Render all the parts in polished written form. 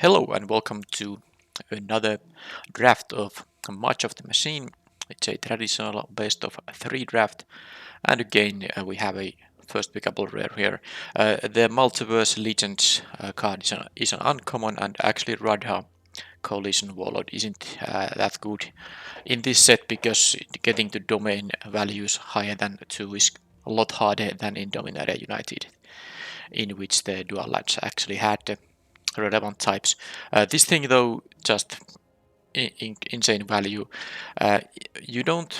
Hello and welcome to another draft of Much of the Machine. It's a traditional best of three draft, and again we have a first pickable rare here. The Multiverse Legends card is an uncommon, and actually Radha Coalition Warlord isn't that good in this set because getting to domain values higher than 2 is a lot harder than in Dominaria United, in which the dual lands actually had the relevant types. This thing though, just insane value. Uh, you don't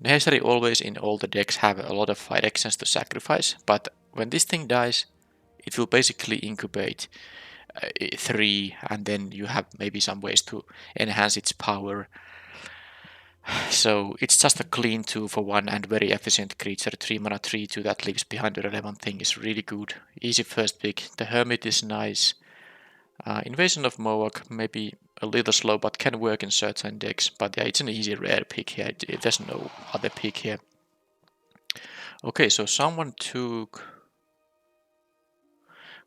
necessarily always in all the decks have a lot of fight actions to sacrifice, but when this thing dies, it will basically incubate 3, and then you have maybe some ways to enhance its power. So it's just a clean 2 for 1 and very efficient creature. 3 mana 3/2 that leaves behind the relevant thing is really good. Easy first pick. The Hermit is nice. Invasion of Moak, maybe a little slow, but can work in certain decks. But yeah, it's an easy rare pick here. There's no other pick here. Okay, so someone took...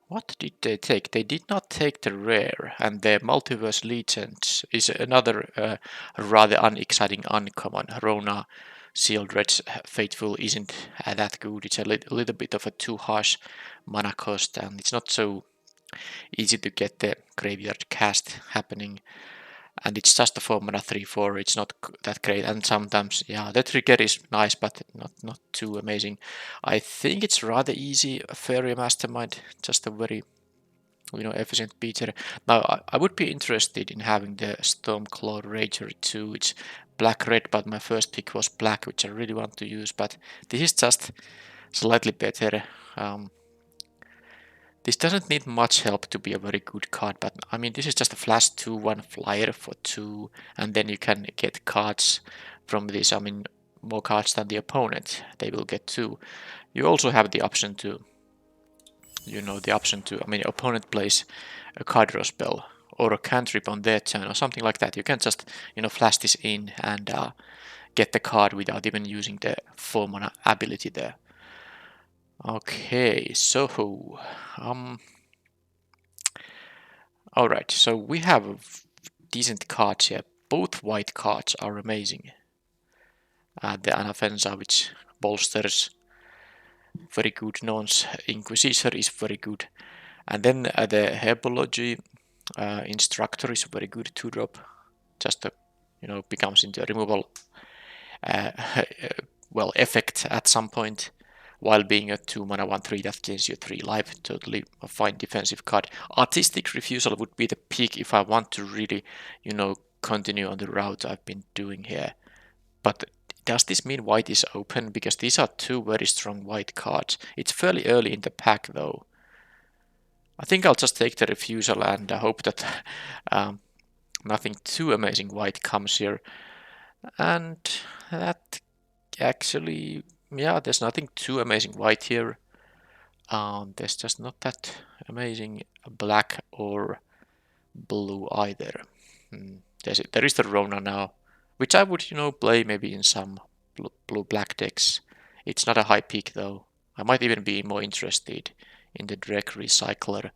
What did they take? They did not take the rare, and the Multiverse Legends is another rather unexciting uncommon. Rona Sealed Red's Faithful isn't that good. It's a little bit of a too harsh mana cost, and it's not so easy to get the graveyard cast happening, and it's just a 4 mana 3/4. It's not that great, and sometimes the trigger is nice but not too amazing. I think it's rather easy. Fairy Mastermind, just a very efficient beater. Now I would be interested in having the Stormclaw Rager too. It's black red, but my first pick was black, which I really want to use, but this is just slightly better. This doesn't need much help to be a very good card, but I mean, this is just a flash 2/1 flyer for 2, and then you can get cards from this. I mean, more cards than the opponent. They will get 2. You also have the option to, I mean, opponent plays a card draw spell or a cantrip on their turn or something like that. You can just, flash this in and get the card without even using the 4 mana ability there. Okay, so all right, so we have decent cards here. Both white cards are amazing. The Anafenza, which bolsters, very good. Non's Inquisitor is very good. And then the Herbology Instructor is very good 2-drop. Just becomes into a removal effect at some point, while being a 2 mana 1/3 that gains you 3 life. Totally a fine defensive card. Artistic Refusal would be the pick if I want to really, continue on the route I've been doing here. But does this mean white is open? Because these are 2 very strong white cards. It's fairly early in the pack though. I think I'll just take the Refusal and hope that nothing too amazing white comes here. And that actually, there's nothing too amazing white here. There's just not that amazing black or blue either. There is the Rona now, which I would, play maybe in some blue-black decks. It's not a high pick though. I might even be more interested in the Drek Recycler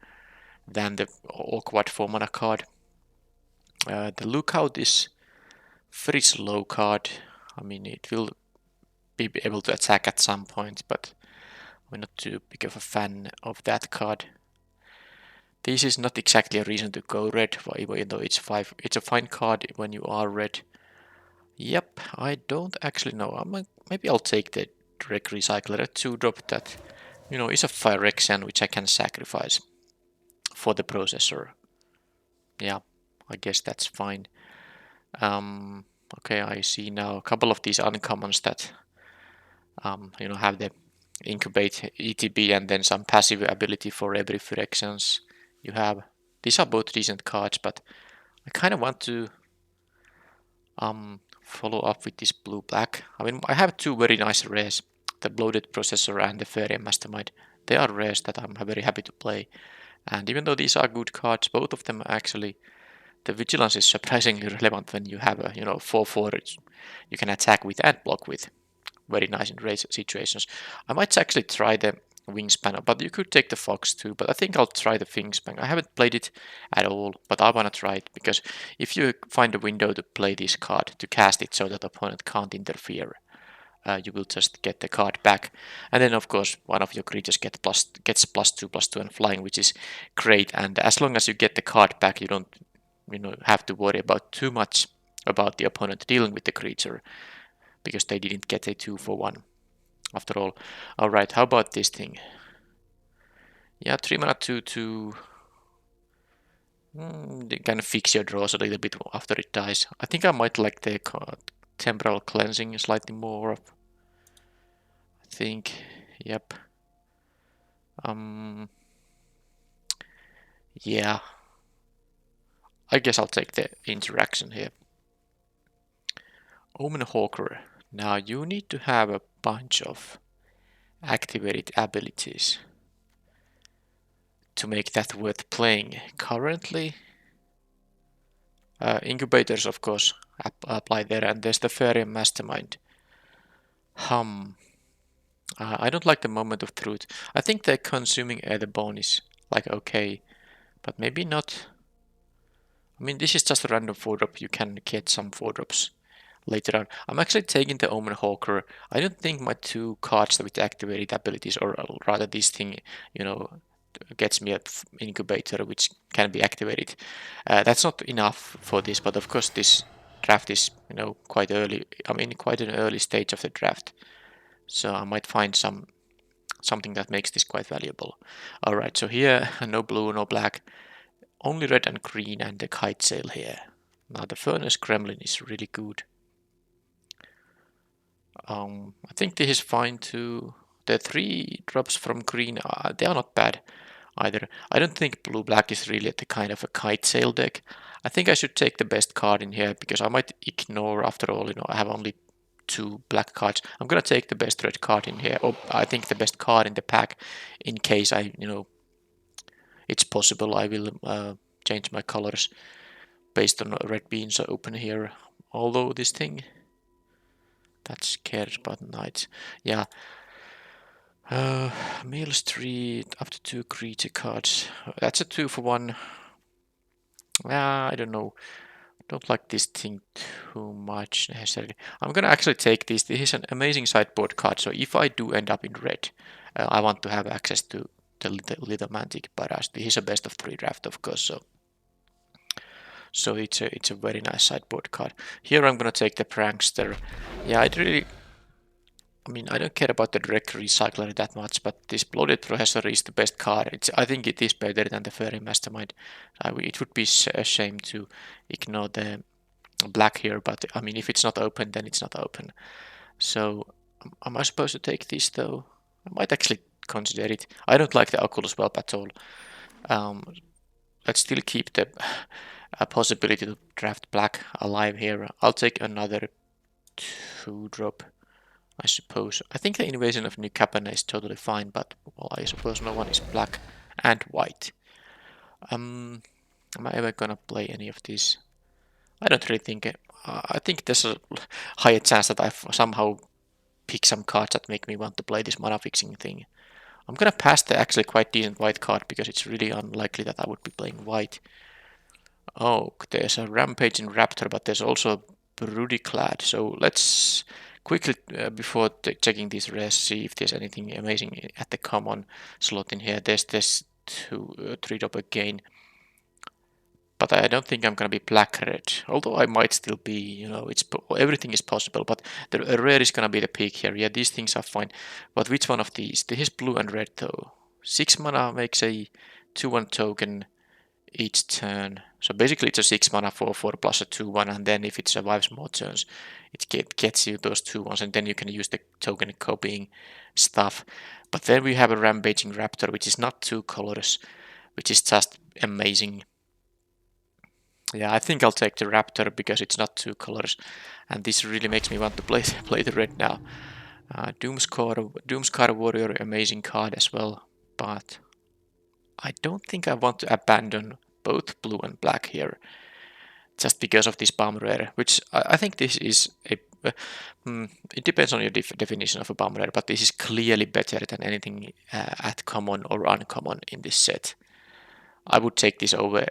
than the awkward 4 mana card. The Lookout is very slow card. I mean, it will be able to attack at some point, but I'm not too big of a fan of that card. This is not exactly a reason to go red, even though it's a fine card when you are red. Yep, I don't actually know. Maybe I'll take the Drek Recycler, a 2-drop that, is a Phyrexian, which I can sacrifice for the processor. Yeah, I guess that's fine. Okay, I see now a couple of these uncommons that, have the incubate ETB and then some passive ability for every Phyrexians you have. These are both decent cards, but I kind of want to follow up with this blue-black. I mean, I have 2 very nice rares, the Bloated Processor and the Fairy Mastermind. They are rares that I'm very happy to play. And even though these are good cards, both of them actually, the Vigilance is surprisingly relevant when you have a 4/4 you can attack with and block with. Very nice in race situations. I might actually try the Wingspan, but you could take the Fox too, but I think I'll try the Wingspan. I haven't played it at all, but I want to try it, because if you find a window to play this card, to cast it so that the opponent can't interfere, you will just get the card back. And then, of course, one of your creatures gets +2/+2 and flying, which is great. And as long as you get the card back, you don't have to worry about too much about the opponent dealing with the creature, because they didn't get a 2-for-1 after all. Alright, how about this thing? Yeah, 3 mana 2/2. You can fix your draws a little bit after it dies. I think I might like the Temporal Cleansing slightly more. I think, yep. Yeah. I guess I'll take the interaction here. Omen Hawker. Now you need to have a bunch of activated abilities to make that worth playing. Currently, incubators, of course, apply there, and there's the Fairy Mastermind. I don't like the Moment of Truth. I think the Consuming Aether is like okay, but maybe not. I mean, this is just a random 4-drop. You can get some 4-drops later on. I'm actually taking the Omen Hawker. I don't think my 2 cards with activated abilities, or rather this thing, gets me an incubator which can be activated. That's not enough for this, but of course this draft is, quite early. I mean, quite an early stage of the draft. So I might find something that makes this quite valuable. Alright, so here, no blue, no black. Only red and green and the Kite Sail here. Now the Furnace Gremlin is really good. I think this is fine too. The 3 drops from green, they are not bad either. I don't think blue-black is really the kind of a Kite Sail deck. I think I should take the best card in here, because I might ignore, after all, I have only 2 black cards. I'm gonna take the best red card in here, or I think the best card in the pack, in case it's possible I will change my colors based on red beans open here. Although this thing, that cares about knights. Yeah. Mill Street, up to 2 creature cards. That's a 2-for-1. I don't know. Don't like this thing too much necessarily. I'm gonna actually take this. This is an amazing sideboard card, so if I do end up in red, I want to have access to the Lithomantic Barrage. This is a best of 3 draft, of course, so it's a very nice sideboard card. Here I'm gonna take the Prankster. Yeah, I mean, I don't care about the direct recycler that much, but this Bloated Professor is the best card. I think it is better than the Fairy Mastermind. It would be a shame to ignore the black here, but I mean, if it's not open, then it's not open. So, am I supposed to take this though? I might actually consider it. I don't like the Oculus Whelp at all. Let's still keep the possibility to draft black alive here. I'll take another 2-drop. I suppose. I think the Invasion of New Capenna is totally fine, but well, I suppose no one is black and white. Am I ever gonna play any of these? I don't really think. I think there's a higher chance that I somehow pick some cards that make me want to play this mana fixing thing. I'm gonna pass the actually quite decent white card, because it's really unlikely that I would be playing white. Oh, there's a Rampaging Raptor, but there's also Brudiclad. So let's quickly, before checking these res, see if there's anything amazing at the common slot in here. There's this 3-drop again. But I don't think I'm gonna be black-red. Although I might still be, everything is possible. But the rare is gonna be the peak here. Yeah, these things are fine. But which one of these? This is blue and red though. 6 mana makes a 2/1 token each turn. So basically it's a 6 mana 4/4 plus a 2/1, and then if it survives more turns, it gets you those 2/1s, and then you can use the token copying stuff. But then we have a Rampaging Raptor, which is not 2 colors, which is just amazing. Yeah, I think I'll take the Raptor because it's not 2 colors, and this really makes me want to play the red now. Doomscar Warrior, amazing card as well, but I don't think I want to abandon both blue and black here, just because of this bomb rare, which I think this is a it depends on your definition of a bomb rare, but this is clearly better than anything at common or uncommon in this set. I would take this over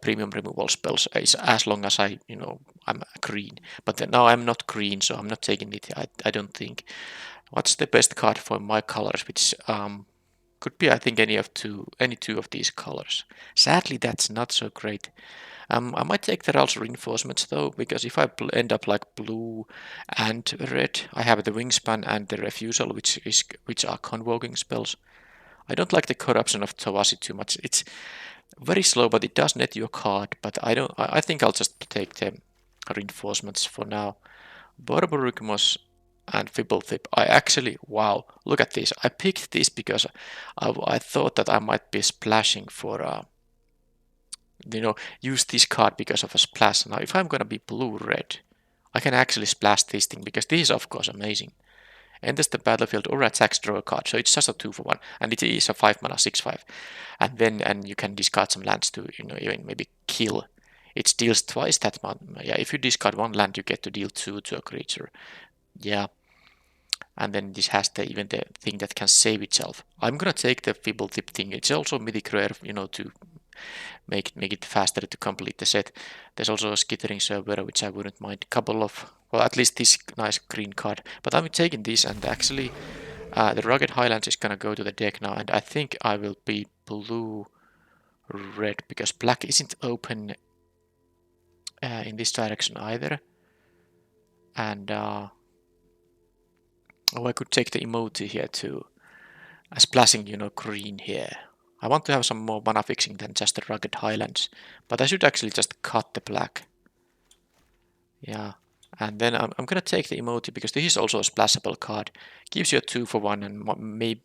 premium removal spells as long as I'm green. But then now I'm not green, so I'm not taking it. I don't think. What's the best card for my colors? Which could be, I think, any two of these colors. Sadly, that's not so great. I might take the Ral's reinforcements though, because if I end up like blue and red, I have the wingspan and the refusal, which are convoking spells. I don't like the corruption of Tawasi too much. It's very slow, but it does net you a card. But I don't. I think I'll just take the reinforcements for now. Borborygmos and Fibblethip. I actually, wow, look at this. I picked this because I thought that I might be splashing for use this card because of a splash. Now, if I'm gonna be blue-red, I can actually splash this thing because this is of course amazing. Enters the battlefield or attacks, draw a card. So it's just a 2-for-1, and it is a 5-mana 6/5. And you can discard some lands to even maybe kill. It deals twice that much. Yeah, if you discard one land, you get to deal 2 to a creature. Yeah, and then this has even the thing that can save itself. I'm gonna take the Fibblethip thing. It's also mythic rare, to make it faster to complete the set. There's also a Skittering Server, which I wouldn't mind. Couple of, well, at least this nice green card. But I'm taking this, and actually, the Rugged Highlands is gonna go to the deck now, and I think I will be blue-red because black isn't open in this direction either. And I could take the emoji here too, splashing, green here. I want to have some more mana fixing than just the Rugged Highlands, but I should actually just cut the black. Yeah, and then I'm gonna take the emoji because this is also a splashable card. Gives you a 2-for-1 and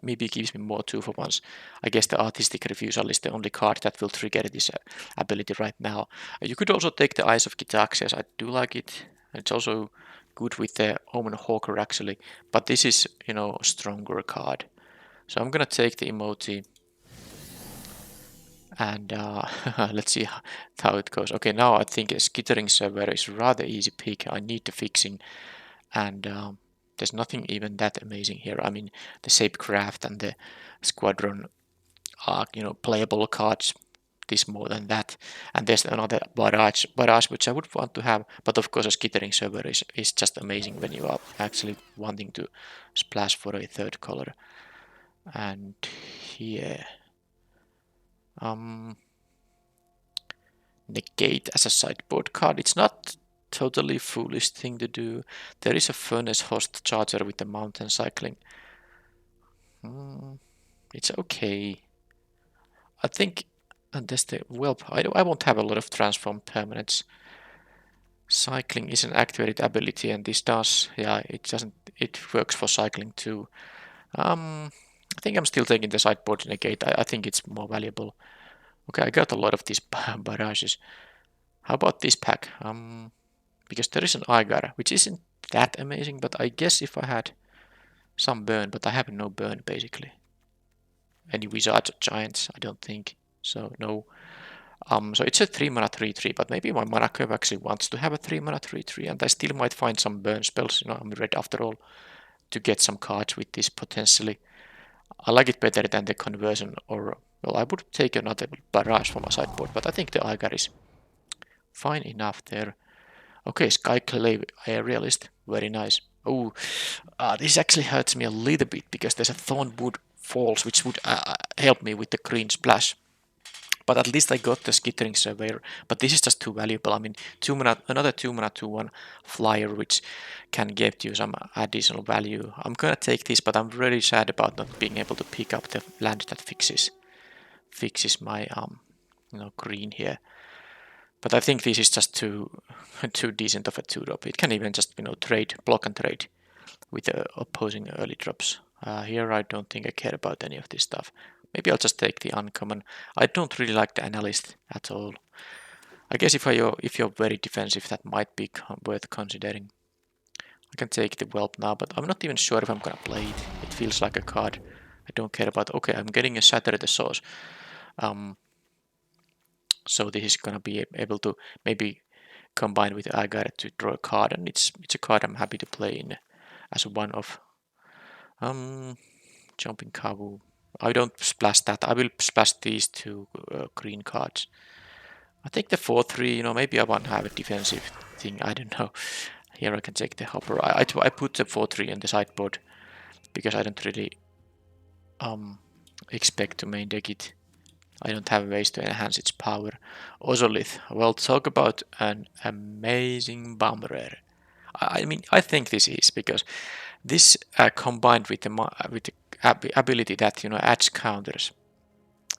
maybe gives me more 2-for-1s. I guess the Artistic Refusal is the only card that will trigger this ability right now. You could also take the Eyes of Gitaxias. I do like it. It's also good with the Omen Hawker actually, but this is a stronger card. So I'm gonna take the emoji. And let's see how it goes. Okay, now I think a Skittering Server is rather easy pick. I need the fixing, and there's nothing even that amazing here. I mean, the Shapecraft and the Squadron are playable cards. This more than that, and there's another barrage which I would want to have, but of course a Skittering Server is just amazing when you are actually wanting to splash for a third color. And here. Negate as a sideboard card. It's not totally foolish thing to do. There is a Furnace Host Charger with the mountain cycling. It's okay. I think, and there's the Whelp. I won't have a lot of transform permanents. Cycling is an activated ability, and this does, yeah, it doesn't. It works for cycling too. I think I'm still taking the sideboard negate. I think it's more valuable. Okay, I got a lot of these barrages. How about this pack? Because there is an Igar, which isn't that amazing, but I guess if I had some burn, but I have no burn basically. Any wizards or giants, I don't think. So no. So it's a 3-mana 3/3, but maybe my mana curve actually wants to have a 3-mana 3/3, and I still might find some burn spells. I'm red after all, to get some cards with this potentially. I like it better than the conversion, or well, I would take another barrage from my sideboard, but I think the Igar is fine enough there. Okay, Skyclave Aerialist, very nice. Oh, this actually hurts me a little bit because there's a Thornwood Falls which would help me with the green splash. But at least I got the Skittering Surveyor. But this is just too valuable. I mean, another 2-mana 2/1 flyer which can get you some additional value. I'm gonna take this, but I'm really sad about not being able to pick up the land that fixes my green here. But I think this is just too decent of a 2-drop. It can even just block and trade with the opposing early drops. Here I don't think I care about any of this stuff. Maybe I'll just take the uncommon. I don't really like the Analyst at all. I guess if you're very defensive, that might be worth considering. I can take the Whelp now, but I'm not even sure if I'm gonna play it. It feels like a card I don't care about. Okay, I'm getting a Shatter the Source. So this is gonna be able to maybe combined with I got to draw a card, and it's a card I'm happy to play in as one of. Jumping Kavu. I don't splash that. I will splash these two green cards. I think the 4-3, maybe I want to have a defensive thing. I don't know. Here I can take the hopper. I put the 4-3 in the sideboard because I don't really expect to main deck it. I don't have ways to enhance its power. Ozolith. Well, talk about an amazing bomb rare. I mean, I think this is because this combined with the ability that adds counters.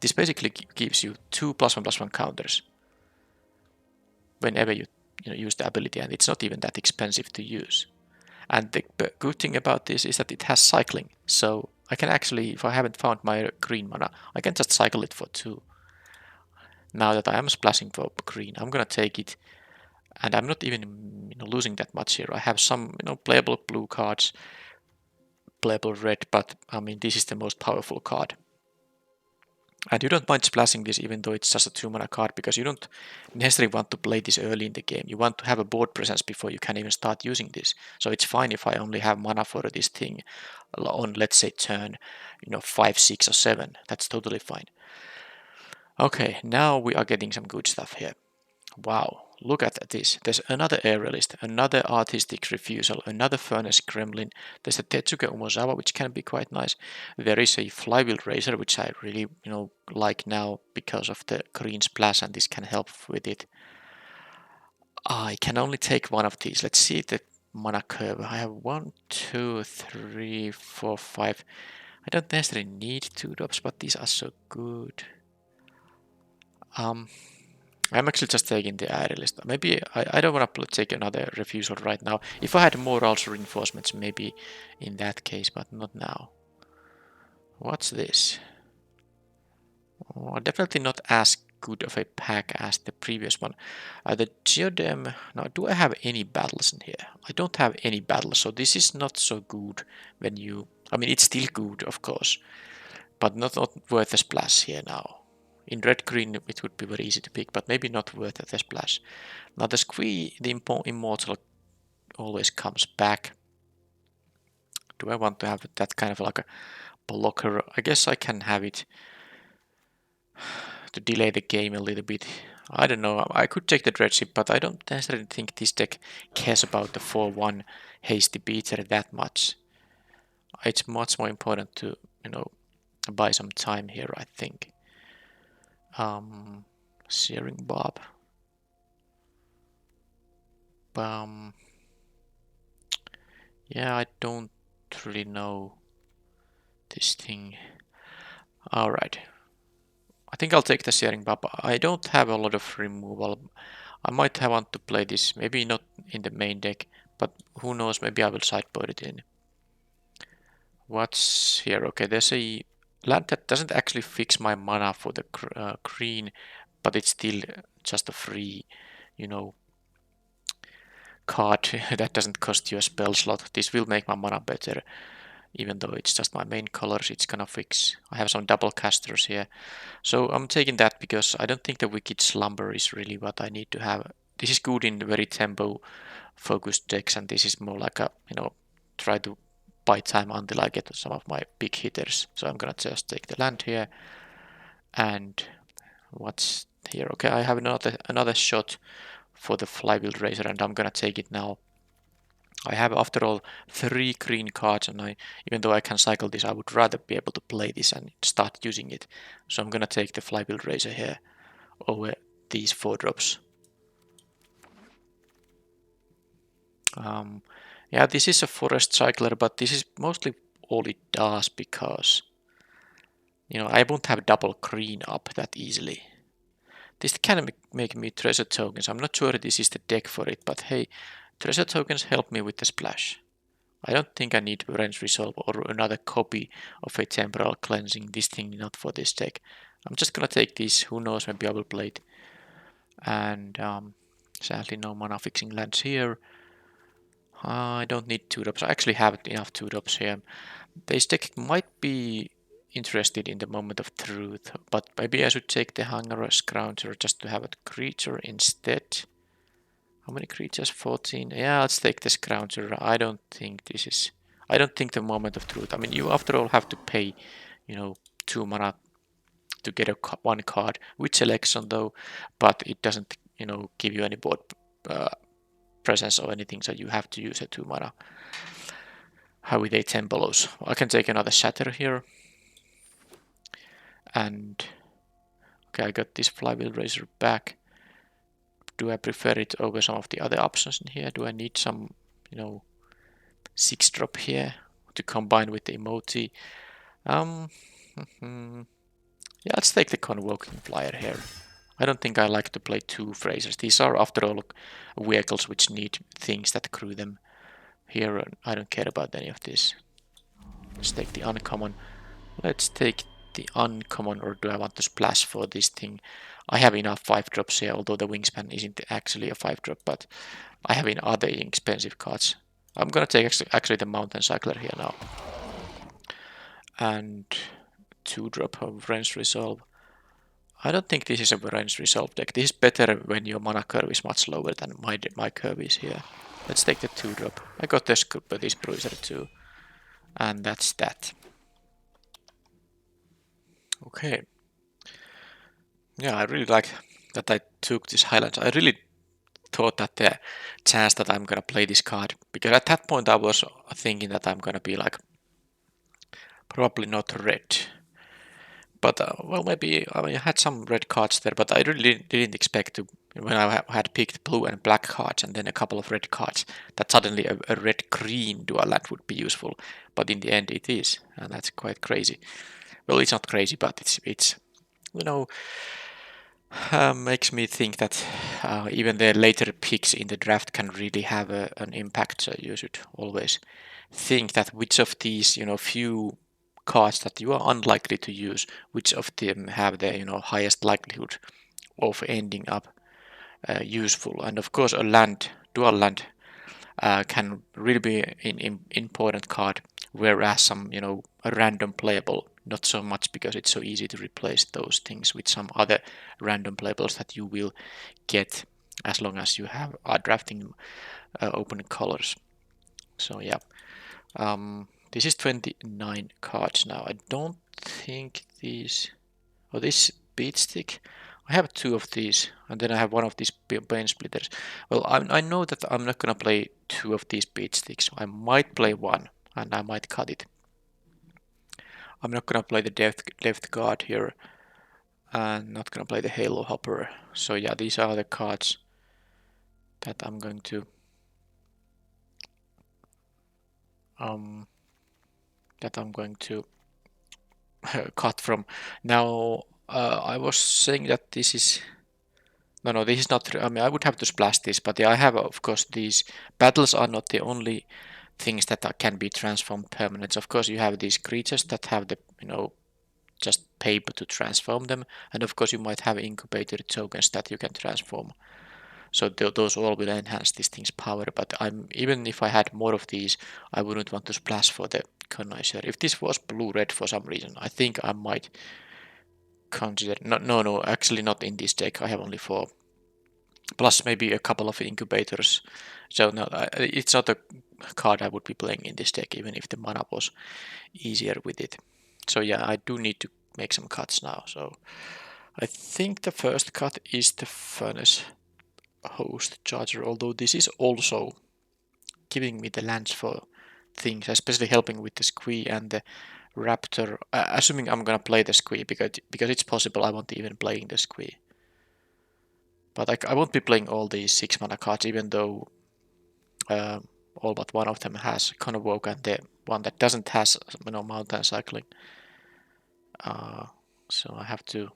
This basically gives you 2+1/+1 counters whenever you use the ability, and it's not even that expensive to use. And the good thing about this is that it has cycling, so I can actually, if I haven't found my green mana, I can just cycle it for 2. Now that I am splashing for green, I'm gonna take it, and I'm not even losing that much here. I have some playable blue cards, playable red, but I mean this is the most powerful card. And you don't mind splashing this even though it's just a 2-mana card, because you don't necessarily want to play this early in the game. You want to have a board presence before you can even start using this. So it's fine if I only have mana for this thing on, let's say, turn 5, 6, or 7. That's totally fine. Okay, now we are getting some good stuff here. Wow, look at this. There's another aerialist, another artistic refusal, another furnace gremlin. There's a Tetsuke Umozawa, which can be quite nice. There is a flywheel racer, which I really, like now because of the green splash, and this can help with it. I can only take one of these. Let's see the mana curve. I have 1, 2, 3, 4, 5. I don't necessarily need 2 drops, but these are so good. I'm actually just taking the aerialist. Maybe I don't want to take another refusal right now. If I had more also reinforcements, maybe in that case, but not now. What's this? Oh, definitely not as good of a pack as the previous one. The Geodem. Now, do I have any battles in here? I don't have any battles, so this is not so good when you. I mean, it's still good, of course, but not worth a splash here now. In red-green, it would be very easy to pick, but maybe not worth the splash. Now the Squee, the Immortal, always comes back. Do I want to have that kind of like a blocker? I guess I can have it to delay the game a little bit. I don't know. I could take the Dreadship, but I don't necessarily think this deck cares about the 4-1 hasty beater that much. It's much more important to, buy some time here, I think. Searing Bob. Yeah, I don't really know this thing. Alright. I think I'll take the Searing Bob. I don't have a lot of removal. I might want to play this, maybe not in the main deck, but who knows, maybe I will sideboard it in. What's here? Okay, there's a land that doesn't actually fix my mana for the green, but it's still just a free, card that doesn't cost you a spell slot. This will make my mana better, even though it's just my main colors. It's gonna fix. I have some double casters here, so I'm taking that because I don't think the Wicked Slumber is really what I need to have. This is good in very tempo focused decks, and this is more like a try to buy time until I get some of my big hitters. So I'm gonna just take the land here, and what's here? Okay, I have another shot for the Flywheel Racer, and I'm gonna take it now. I have, after all, 3 green cards, and even though I can cycle this, I would rather be able to play this and start using it. So I'm gonna take the Flywheel Racer here over these 4 drops. Yeah, this is a Forest Cycler, but this is mostly all it does because I won't have double green up that easily. This can make me treasure tokens. I'm not sure this is the deck for it, but hey, treasure tokens help me with the splash. I don't think I need Range Resolve or another copy of a Temporal Cleansing. This thing not for this deck. I'm just gonna take this. Who knows? Maybe I will play it. And sadly, no mana fixing lands here. I don't need 2 drops. I actually have enough 2 drops here. This deck might be interested in the Moment of Truth, but maybe I should take the Hungerous Scrounger just to have a creature instead. How many creatures? 14. Yeah, let's take the Scrounger. I don't think the Moment of Truth. I mean, you after all have to pay, 2 mana to get one card with selection though, but it doesn't, give you any board presence or anything, so you have to use a 2 mana. How with a 10 belows. I can take another Shatter here. And okay, I got this Flywheel Razor back. Do I prefer it over some of the other options in here? Do I need some, 6-drop here to combine with the emoji? Yeah, let's take the Convoking Flyer here. I don't think I like to play 2 phrases. These are, after all, vehicles which need things that crew them. Here, I don't care about any of this. Let's take the uncommon. Let's take the uncommon, or do I want to splash for this thing? I have enough 5-drops here, although the Wingspan isn't actually a 5-drop, but I have in other expensive cards. I'm gonna take actually the Mountain Cycler here now. And 2-drop of Range Resolve. I don't think this is a Range Resolve deck. This is better when your mana curve is much lower than my curve is here. Let's take the 2-drop. I got this Bruiser too. And that's that. Okay. Yeah, I really like that I took this Highlands. I really thought that the chance that I'm gonna play this card, because at that point I was thinking that I'm gonna be like probably not red. But well, maybe I had some red cards there, but I really didn't expect to, when I had picked blue and black cards and then a couple of red cards, that suddenly a red-green dual land would be useful. But in the end it is, and that's quite crazy. Well, it's not crazy, but it's makes me think that even the later picks in the draft can really have an impact. So you should always think that which of these, few cards that you are unlikely to use, which of them have the, highest likelihood of ending up useful. And of course, dual land, can really be an important card, whereas some, a random playable, not so much, because it's so easy to replace those things with some other random playables that you will get as long as you are drafting open colors. So yeah, this is 29 cards now. I don't think these. Oh, this beat stick. I have 2 of these, and then I have 1 of these Bane Splitters. Well, I know that I'm not gonna play 2 of these beat sticks. I might play 1, and I might cut it. I'm not gonna play the Depth Guard here, and not gonna play the Halo Hopper. So yeah, these are the cards that I'm going to cut from. Now, I was saying that this is. No, this is not. I mean, I would have to splash this, but yeah, I have, of course, these battles are not the only things that can be transformed permanents. Of course, you have these creatures that have the, just paper to transform them, and of course, you might have incubator tokens that you can transform. So those all will enhance this thing's power. But even if I had more of these, I wouldn't want to splash for the Connoisseur. If this was blue-red for some reason, I think I might consider. No, actually not in this deck. I have only 4. Plus maybe a couple of incubators. So no, it's not a card I would be playing in this deck, even if the mana was easier with it. So yeah, I do need to make some cuts now. So I think the first cut is the Furnace Host Charger, although this is also giving me the lands for things, especially helping with the Squee and the Raptor. Assuming I'm gonna play the Squee, because it's possible I won't even playing the Squee. But I won't be playing all these 6 mana cards, even though all but one of them has Convoke, and the one that doesn't has, Mountain Cycling. So I have to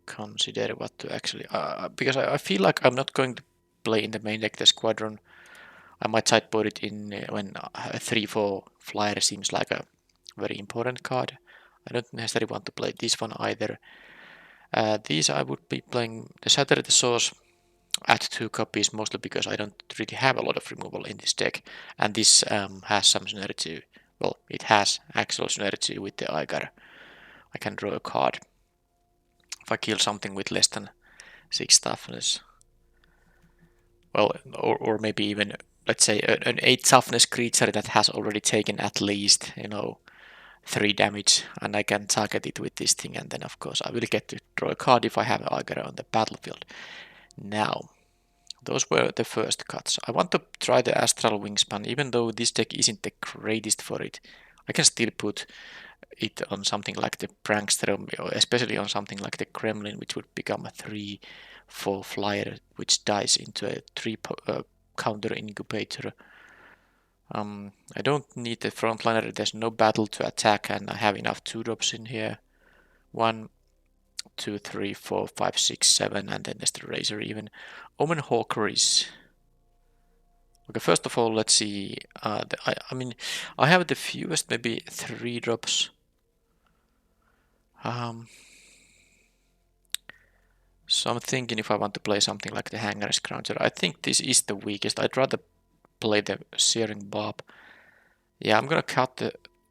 consider what to actually. Because I feel like I'm not going to play in the main deck the Squadron. I might sideboard it in when a 3/4 flyer seems like a very important card. I don't necessarily want to play this one either. These I would be playing the Shatter the Source at 2 copies, mostly because I don't really have a lot of removal in this deck, and this has some synergy. Well, it has actual synergy with the Igar. I can draw a card if I kill something with less than 6 toughness. well, or maybe even, let's say, an 8 toughness creature that has already taken at least, 3 damage, and I can target it with this thing, and then of course I will get to draw a card if I have Agera on the battlefield. Now, those were the first cuts. I want to try the Astral Wingspan, even though this deck isn't the greatest for it. I can still put it on something like the Prankster, especially on something like the Kremlin, which would become a 3/4 flyer, which dies into a 3 counter incubator. I don't need the frontliner, there's no battle to attack, and I have enough 2-drops in here. 1, 2, 3, 4, 5, 6, 7, and then there's the Razor even. Omen Hawker is... Okay, first of all, let's see. I mean, I have the fewest, maybe 3-drops. So I'm thinking if I want to play something like the Hangar Scrounger, I think this is the weakest. I'd rather play the Searing Barb. Yeah, I'm gonna cut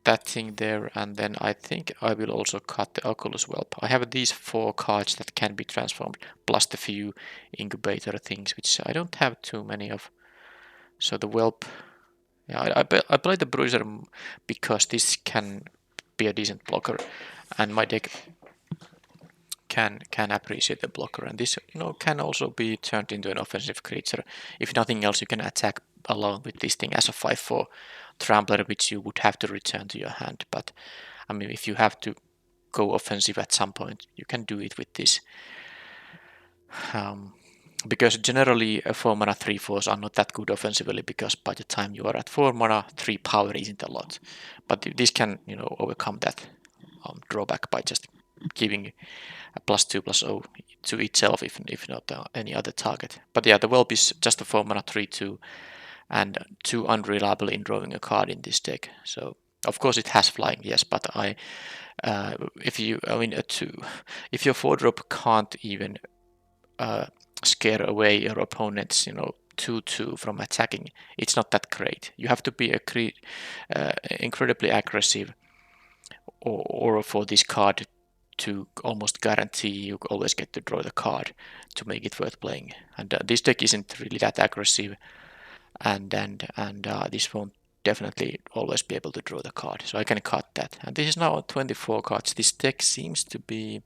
that thing there, and then I think I will also cut the Oculus Whelp. I have these 4 cards that can be transformed, plus the few incubator things, which I don't have too many of. So the Whelp, yeah, I play the Bruiser because this can be a decent blocker, and my deck can appreciate the blocker, and this can also be turned into an offensive creature. If nothing else, you can attack along with this thing as a 5/4 trampler, which you would have to return to your hand. But I mean, if you have to go offensive at some point, you can do it with this. Because generally 4 mana 3/4s are not that good offensively, because by the time you are at 4 mana, 3 power isn't a lot. But this can overcome that drawback by just giving a +2/+0 to itself, if not any other target. But yeah, the Whelp is just a 4 mana 3/2 and too unreliable in drawing a card in this deck. So of course it has flying, yes, but if your 4-drop can't even scare away your opponent's 2/2 from attacking, it's not that great. You have to be incredibly aggressive or for this card to almost guarantee you always get to draw the card to make it worth playing. And this deck isn't really that aggressive, and this won't definitely always be able to draw the card. So I can cut that. And this is now 24 cards. This deck seems to be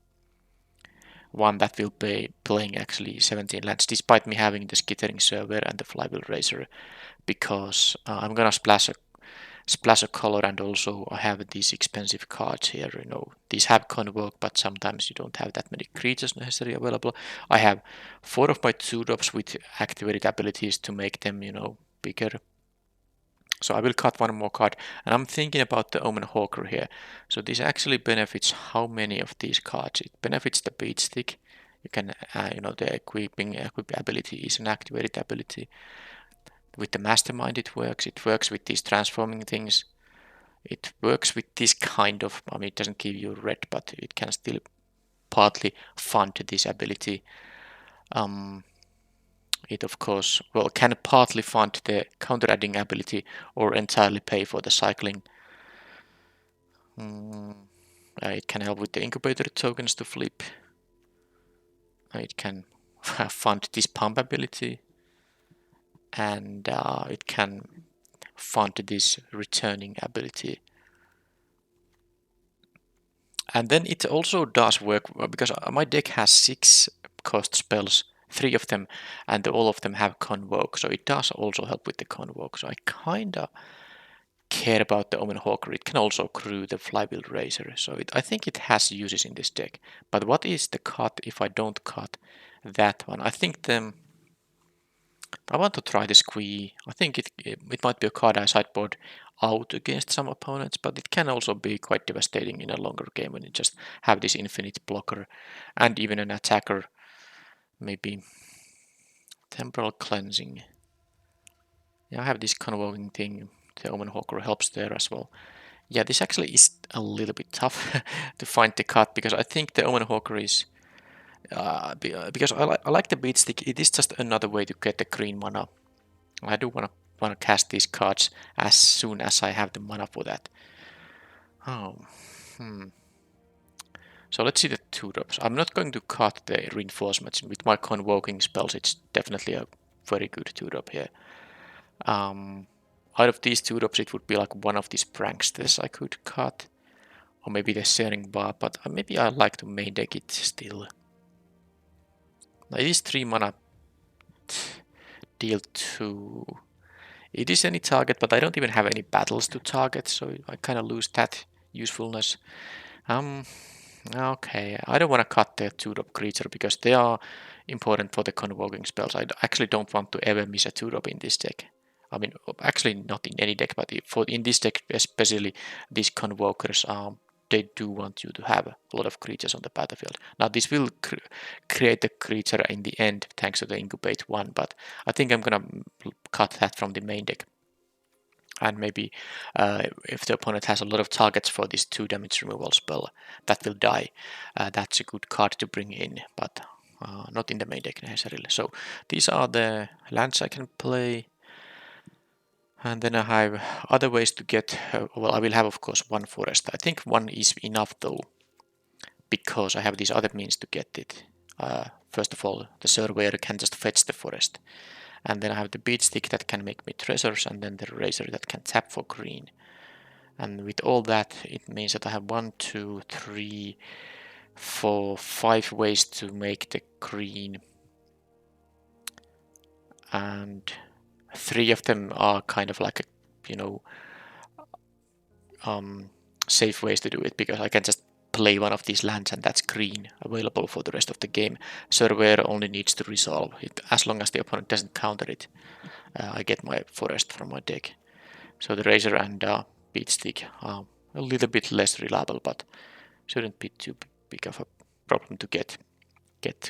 one that will be playing actually 17 lands, despite me having the Skittering Server and the Flywheel Racer, because I'm gonna splash a color, and also I have these expensive cards here. These have Convoke, but sometimes you don't have that many creatures necessarily available. I have 4 of my 2-drops with activated abilities to make them bigger. So I will cut one more card, and I'm thinking about the Omen Hawker here. So this actually benefits how many of these cards? It benefits the Beat Stick. You can, the equip ability is an activated ability. With the Mastermind it works. It works with these transforming things. It works with this kind of, I mean, it doesn't give you red, but it can still partly fund this ability. It of course, can partly fund the counter-adding ability or entirely pay for the cycling. It can help with the incubator tokens to flip. It can fund this pump ability, and it can fund this returning ability. And then it also does work, because my deck has 6 cost spells, 3 of them, and all of them have Convoke, so it does also help with the Convoke. So I kinda care about the Omen Hawker. It can also crew the Flywheel Racer, so I think it has uses in this deck. But what is the cut if I don't cut that one? I think I want to try the Squee. I think it might be a card I sideboard out against some opponents, but it can also be quite devastating in a longer game when you just have this infinite blocker and even an attacker. Maybe Temporal Cleansing. Yeah, I have this convoking thing. The Omen Hawker helps there as well. Yeah, this actually is a little bit tough to find the cut, because I think the Omen Hawker is... because I like the Beat Stick, it is just another way to get the green mana. I do want to cast these cards as soon as I have the mana for that. So let's see the 2-drops. I'm not going to cut the reinforcements. With my convoking spells, it's definitely a very good 2-drop here. Out of these 2-drops, it would be like one of these pranksters I could cut. Or maybe the Searing Bar, but maybe I like to main deck it still. Now it is 3 mana, deal 2. It is any target, but I don't even have any battles to target, so I kind of lose that usefulness. Okay, I don't want to cut the 2-drop creature because they are important for the convoking spells. I actually don't want to ever miss a 2-drop in this deck. I mean, actually not in any deck, but in this deck especially, these convokers, they do want you to have a lot of creatures on the battlefield. Now this will create a creature in the end thanks to the Incubate 1, but I think I'm gonna cut that from the main deck. And maybe if the opponent has a lot of targets for this 2 damage removal spell that will die, that's a good card to bring in, but not in the main deck necessarily. So these are the lands I can play. And then I have other ways to get, well, I will have of course 1 forest. I think 1 is enough though, because I have these other means to get it. First of all, the surveyor can just fetch the forest. And then I have the beat stick that can make me treasures, and then the razor that can tap for green. And with all that, it means that I have 1, 2, 3, 4, 5 ways to make the green. And 3 of them are kind of like safe ways to do it, because I can just play one of these lands and that's green available for the rest of the game. Surveyor only needs to resolve it as long as the opponent doesn't counter it. I get my forest from my deck. So the razor and beat stick are a little bit less reliable, but shouldn't be too big of a problem to get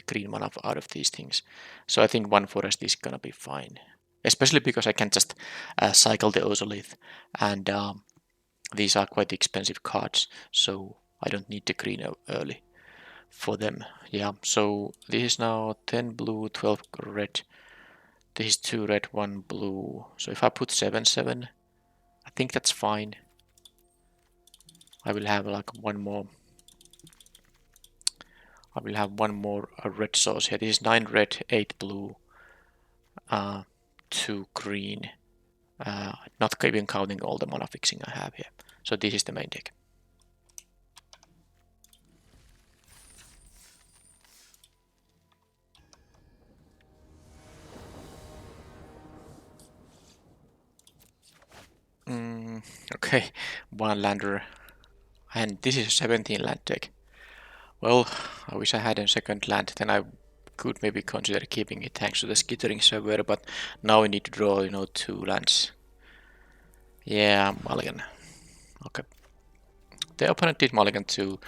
green mana out of these things. So I think 1 forest is gonna be fine, especially because I can just cycle the Ozolith, and these are quite expensive cards, so I don't need the green early for them. Yeah, so this is now 10 blue, 12 red. This is 2 red, 1 blue. So if I put 7/7, I think that's fine. I will have like one more. I will have one more red source here. This is 9 red, 8 blue, 2 green. Not even counting all the mana fixing I have here. So this is the main deck. Okay, 1 lander. And this is a 17 land deck. Well, I wish I had a second land, then I could maybe consider keeping it thanks to the skittering server, but now we need to draw, 2 lands. Yeah, mulligan. Okay. The opponent did mulligan to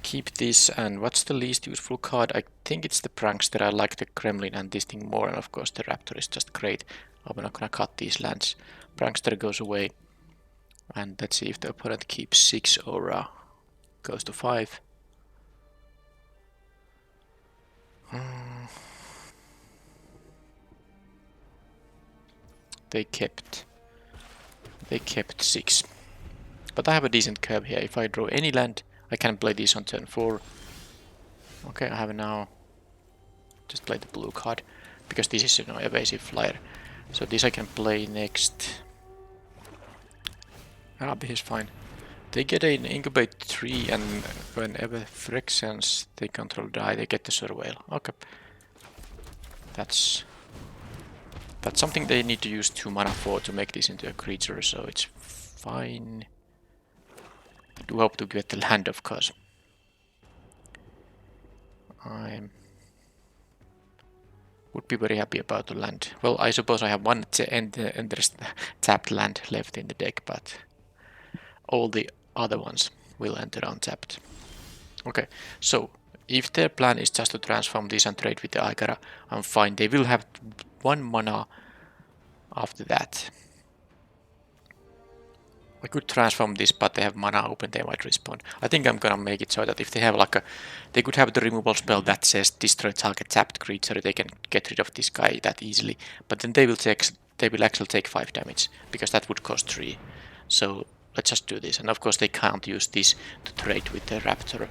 keep this, and what's the least useful card? I think it's the Prankster. I like the Kremlin and this thing more, and of course the Raptor is just great. I'm not gonna cut these lands. Prankster goes away, and let's see if the opponent keeps 6 or goes to 5. They kept 6. But I have a decent curve here. If I draw any land, I can play this on turn 4. Okay, I have now just play the blue card, because this is evasive flyer. So this I can play next. This is fine. They get an Incubate 3, and whenever Phyrexians they control die, they get the Surveil. Okay. That's something they need to use 2 mana for to make this into a creature, so it's fine. I do hope to get the land, of course. I would be very happy about the land. Well, I suppose I have one tapped land left in the deck, but all the other ones will enter untapped. Okay, so if their plan is just to transform this and trade with the Igara, I'm fine. They will have 1 mana after that. I could transform this, but they have mana open, they might respawn. I think I'm gonna make it so that if they have they could have the removal spell that says destroy target tapped creature, they can get rid of this guy that easily. But then they will actually take 5 damage, because that would cost 3. So let's just do this. And of course they can't use this to trade with the Raptor,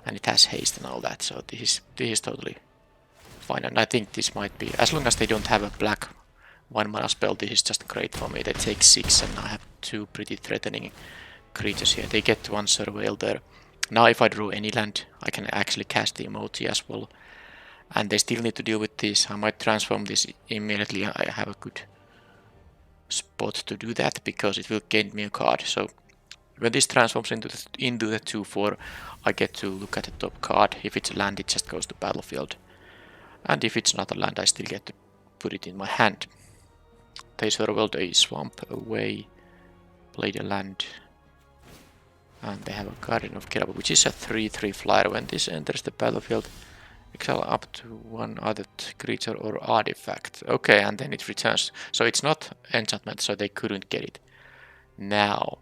and it has haste and all that, so this is totally fine, and I think this might be, as long as they don't have a black 1 mana spell, this is just great for me. They take 6 and I have 2 pretty threatening creatures here. They get 1 surveil there. Now if I draw any land, I can actually cast the emoji as well. And they still need to deal with this. I might transform this immediately. I have a good spot to do that because it will gain me a card. So when this transforms into the 2/4, I get to look at the top card. If it's a land, it just goes to battlefield. And if it's not a land, I still get to put it in my hand. They surveilled a swamp away, played a land, and they have a Guardian of Kirabu, which is a 3/3 flyer. When this enters the battlefield, exile up to 1 other creature or artifact. Okay, and then it returns. So it's not enchantment, so they couldn't get it. Now,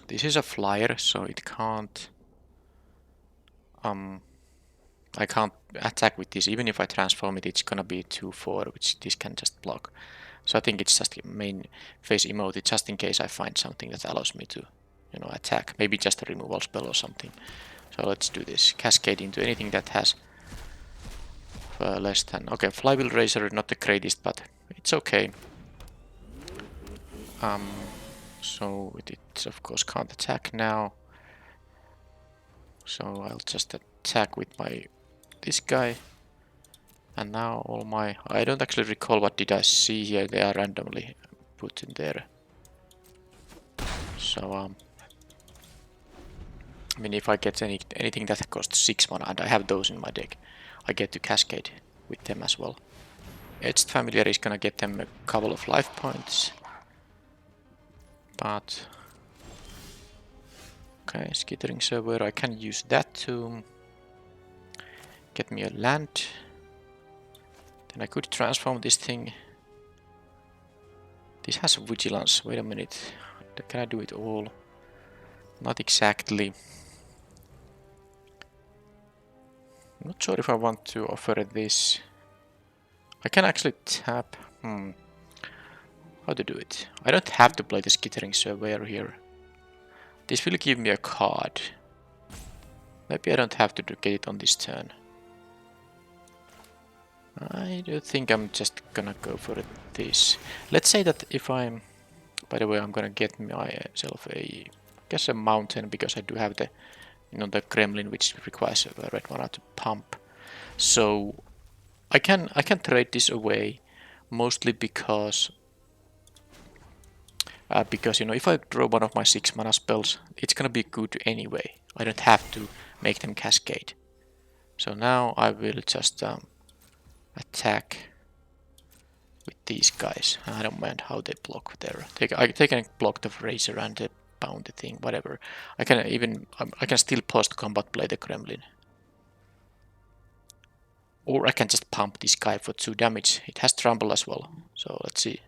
this is a flyer, so it can't... I can't attack with this. Even if I transform it, it's gonna be 2/4, which this can just block. So I think it's just the main phase emote, just in case I find something that allows me to, you know, attack. Maybe just a removal spell or something. So let's do this. Cascade into anything that has less than... Okay, Flywheel Razor, not the greatest, but it's okay. So it of course can't attack now. So I'll just attack with my this guy. And now all my... I don't actually recall what did I see here. They are randomly put in there. So I mean, if I get anything that costs 6 mana, and I have those in my deck, I get to cascade with them as well. Edged Familiar is gonna get them a couple of life points. But... Okay, Skittering Server, I can use that to get me a land. Then I could transform this thing. This has Vigilance. Wait a minute. Can I do it all? Not exactly. I'm not sure if I want to offer this. I can actually tap. How to do it? I don't have to play the Skittering Surveyor here. This will give me a card. Maybe I don't have to get it on this turn. I do think I'm just gonna go for this. Let's say that if I'm... By the way, I'm gonna get myself I guess a mountain, because I do have the, you know, the Gremlin, which requires a red mana to pump. So I can trade this away, mostly because you know, if I draw one of my 6 mana spells, it's gonna be good anyway. I don't have to make them cascade. So now I will just attack with these guys. I don't mind how they block there. They can block the Razor and the bounty thing, whatever. I can still post combat play the Gremlin. Or I can just pump this guy for 2 damage. It has trample as well. So let's see.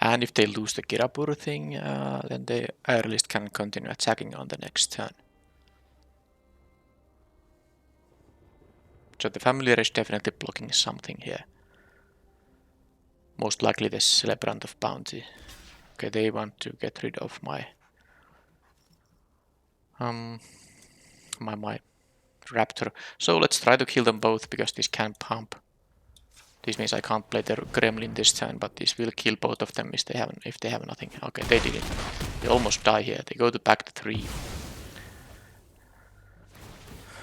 And if they lose the Kirapuru thing, then the Airlist can continue attacking on the next turn. So the Familiar is definitely blocking something here. Most likely the Celebrant of Bounty. Okay, they want to get rid of my my Raptor. So let's try to kill them both, because this can pump. This means I can't play the Gremlin this turn, but this will kill both of them if they have nothing. Okay, they did it. They almost die here. They go to back to 3.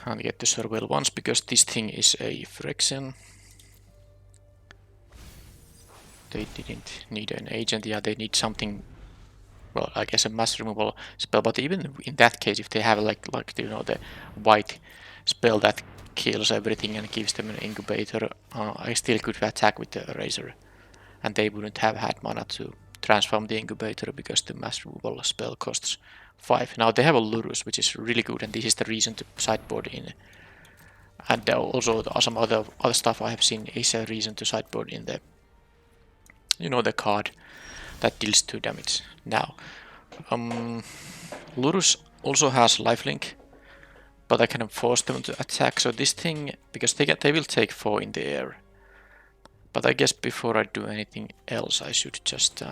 And get to surveil once, because this thing is a Phyrexian. They didn't need an agent. Yeah, they need something. Well, I guess a mass removal spell. But even in that case, if they have like you know, the white spell that kills everything and gives them an incubator, I still could attack with the Razor, and they wouldn't have had mana to transform the incubator, because the mass removal spell costs 5. Now they have a Lurus, which is really good, and this is the reason to sideboard in. And also some other stuff I have seen is a reason to sideboard in the, you know, the card that deals 2 damage. Now, Lurus also has lifelink, but I can force them to attack. So this thing, because they will take 4 in the air. But I guess before I do anything else, I should just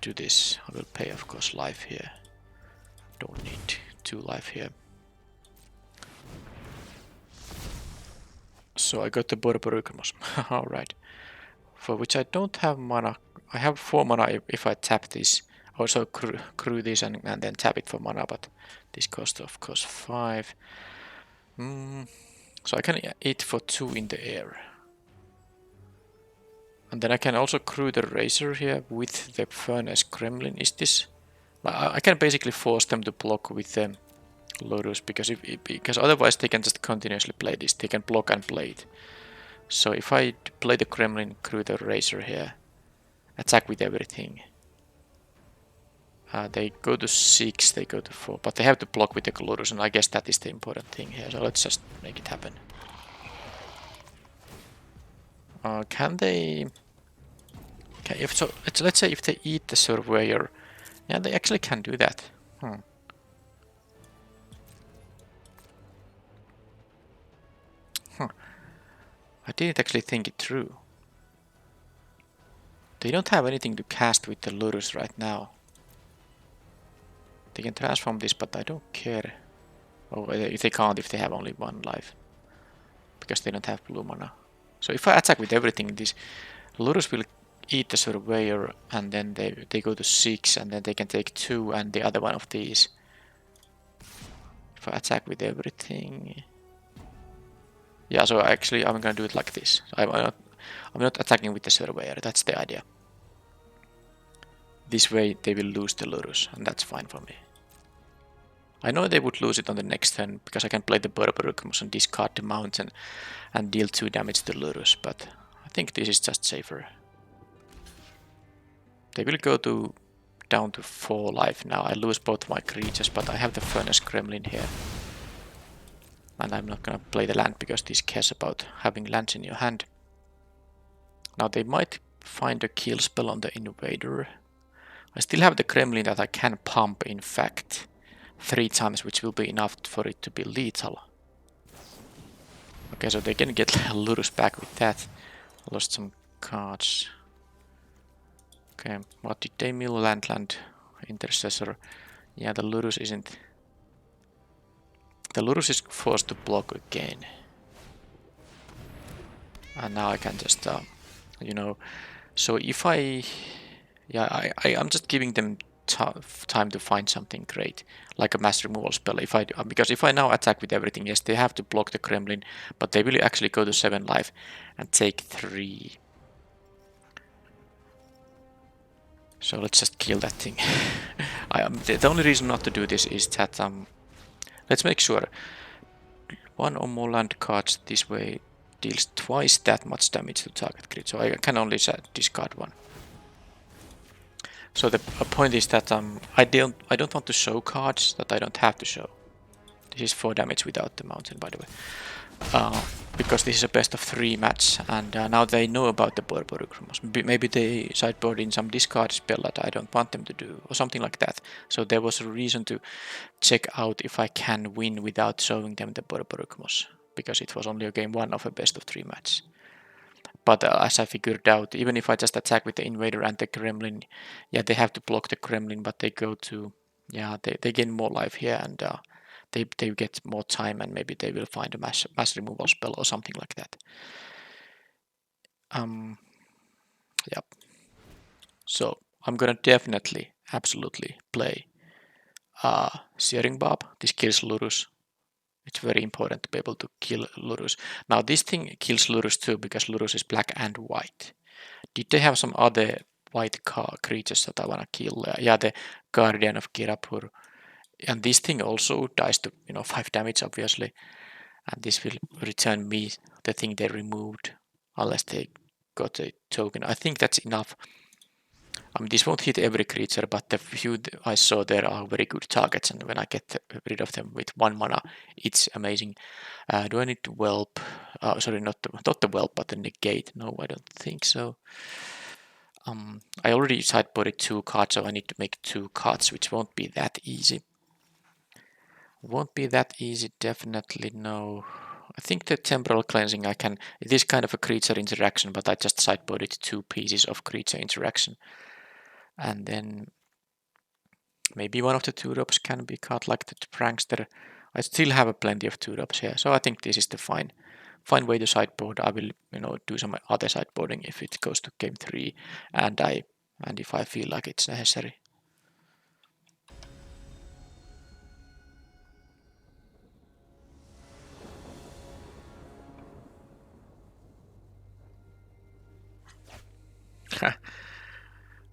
do this. I will pay, of course, life here. Don't need 2 life here. So I got the Borborygmos. Alright. For which I don't have mana. I have 4 mana if I tap this. Also crew this and then tap it for mana, but this costs of course 5. So I can eat for 2 in the air. And then I can also crew the Razor here with the Furnace Gremlin. Is this... I can basically force them to block with the Lotus, because otherwise they can just continuously play this. They can block and play it. So if I play the Gremlin, crew the Razor here, attack with everything. They go to 6, they go to 4, but they have to block with the Lotus, and I guess that is the important thing here. So let's just make it happen. Can they... Okay, let's say if they eat the Surveyor, yeah, they actually can do that. I didn't actually think it through. They don't have anything to cast with the Lotus right now. They can transform this, but I don't care. Oh, if they can't, if they have only 1 life. Because they don't have blue mana. So if I attack with everything, this Lotus will eat the Surveyor, and then they go to 6, and then they can take 2 and the other one of these. If I attack with everything... Yeah, so actually I'm gonna do it like this. I'm not attacking with the Surveyor, that's the idea. This way they will lose the Lotus, and that's fine for me. I know they would lose it on the next turn, because I can play the Borborygmos and discard the mountain and deal 2 damage to Lotus, but I think this is just safer. They will go down to 4 life now. I lose both my creatures, but I have the Furnace Gremlin here. And I'm not gonna play the land because this cares about having lands in your hand. Now they might find a kill spell on the Invader. I still have the Gremlin that I can pump, in fact, 3 times, which will be enough for it to be lethal. Okay, so they can get Lotus back with that. Lost some cards. Okay, what did they mill? Land, Intercessor. Yeah, the Lotus isn't... The Lotus is forced to block again. And now I can just, you know... So if I... Yeah, I'm just giving them time to find something great, like a mass removal spell. Because if I now attack with everything, yes, they have to block the Gremlin, but they will actually go to 7 life and take 3. So let's just kill that thing. The only reason not to do this is that let's make sure 1 or more land cards this way deals twice that much damage to target crit. So I can only discard 1. So the point is that I don't want to show cards that I don't have to show. This is 4 damage without the mountain, by the way. Because this is a best of 3 match, and now they know about the Borborygmos. Maybe they sideboard in some discard spell that I don't want them to do, or something like that. So there was a reason to check out if I can win without showing them the Borborygmos, because it was only a game 1 of a best of 3 match. But as I figured out, even if I just attack with the Invader and the Gremlin, yeah, they have to block the Gremlin, but they go to, yeah, they gain more life here, and they get more time, and maybe they will find a mass removal spell or something like that. Yep. So I'm gonna definitely, absolutely play Searing Barb. This kills Lurus. It's very important to be able to kill Lurus. Now this thing kills Lurus too, because Lurus is black and white. Did they have some other white creatures that I wanna kill? Yeah, the Guardian of Kirapur. And this thing also dies to 5 damage, obviously. And this will return me the thing they removed, unless they got a token. I think that's enough. This won't hit every creature, but the few I saw there are very good targets, and when I get rid of them with 1 mana, it's amazing. Do I need to whelp? Sorry, not the whelp, but the negate. No, I don't think so. I already sideboarded 2 cards, so I need to make 2 cards, which won't be that easy. Won't be that easy, definitely no. I think the Temporal Cleansing it is kind of a creature interaction, but I just sideboarded 2 pieces of creature interaction. And then maybe one of the 2-drops can be cut like the prankster. I still have plenty of 2-drops here, so I think this is the fine way to sideboard. I will, do some other sideboarding if it goes to game 3, and if I feel like it's necessary.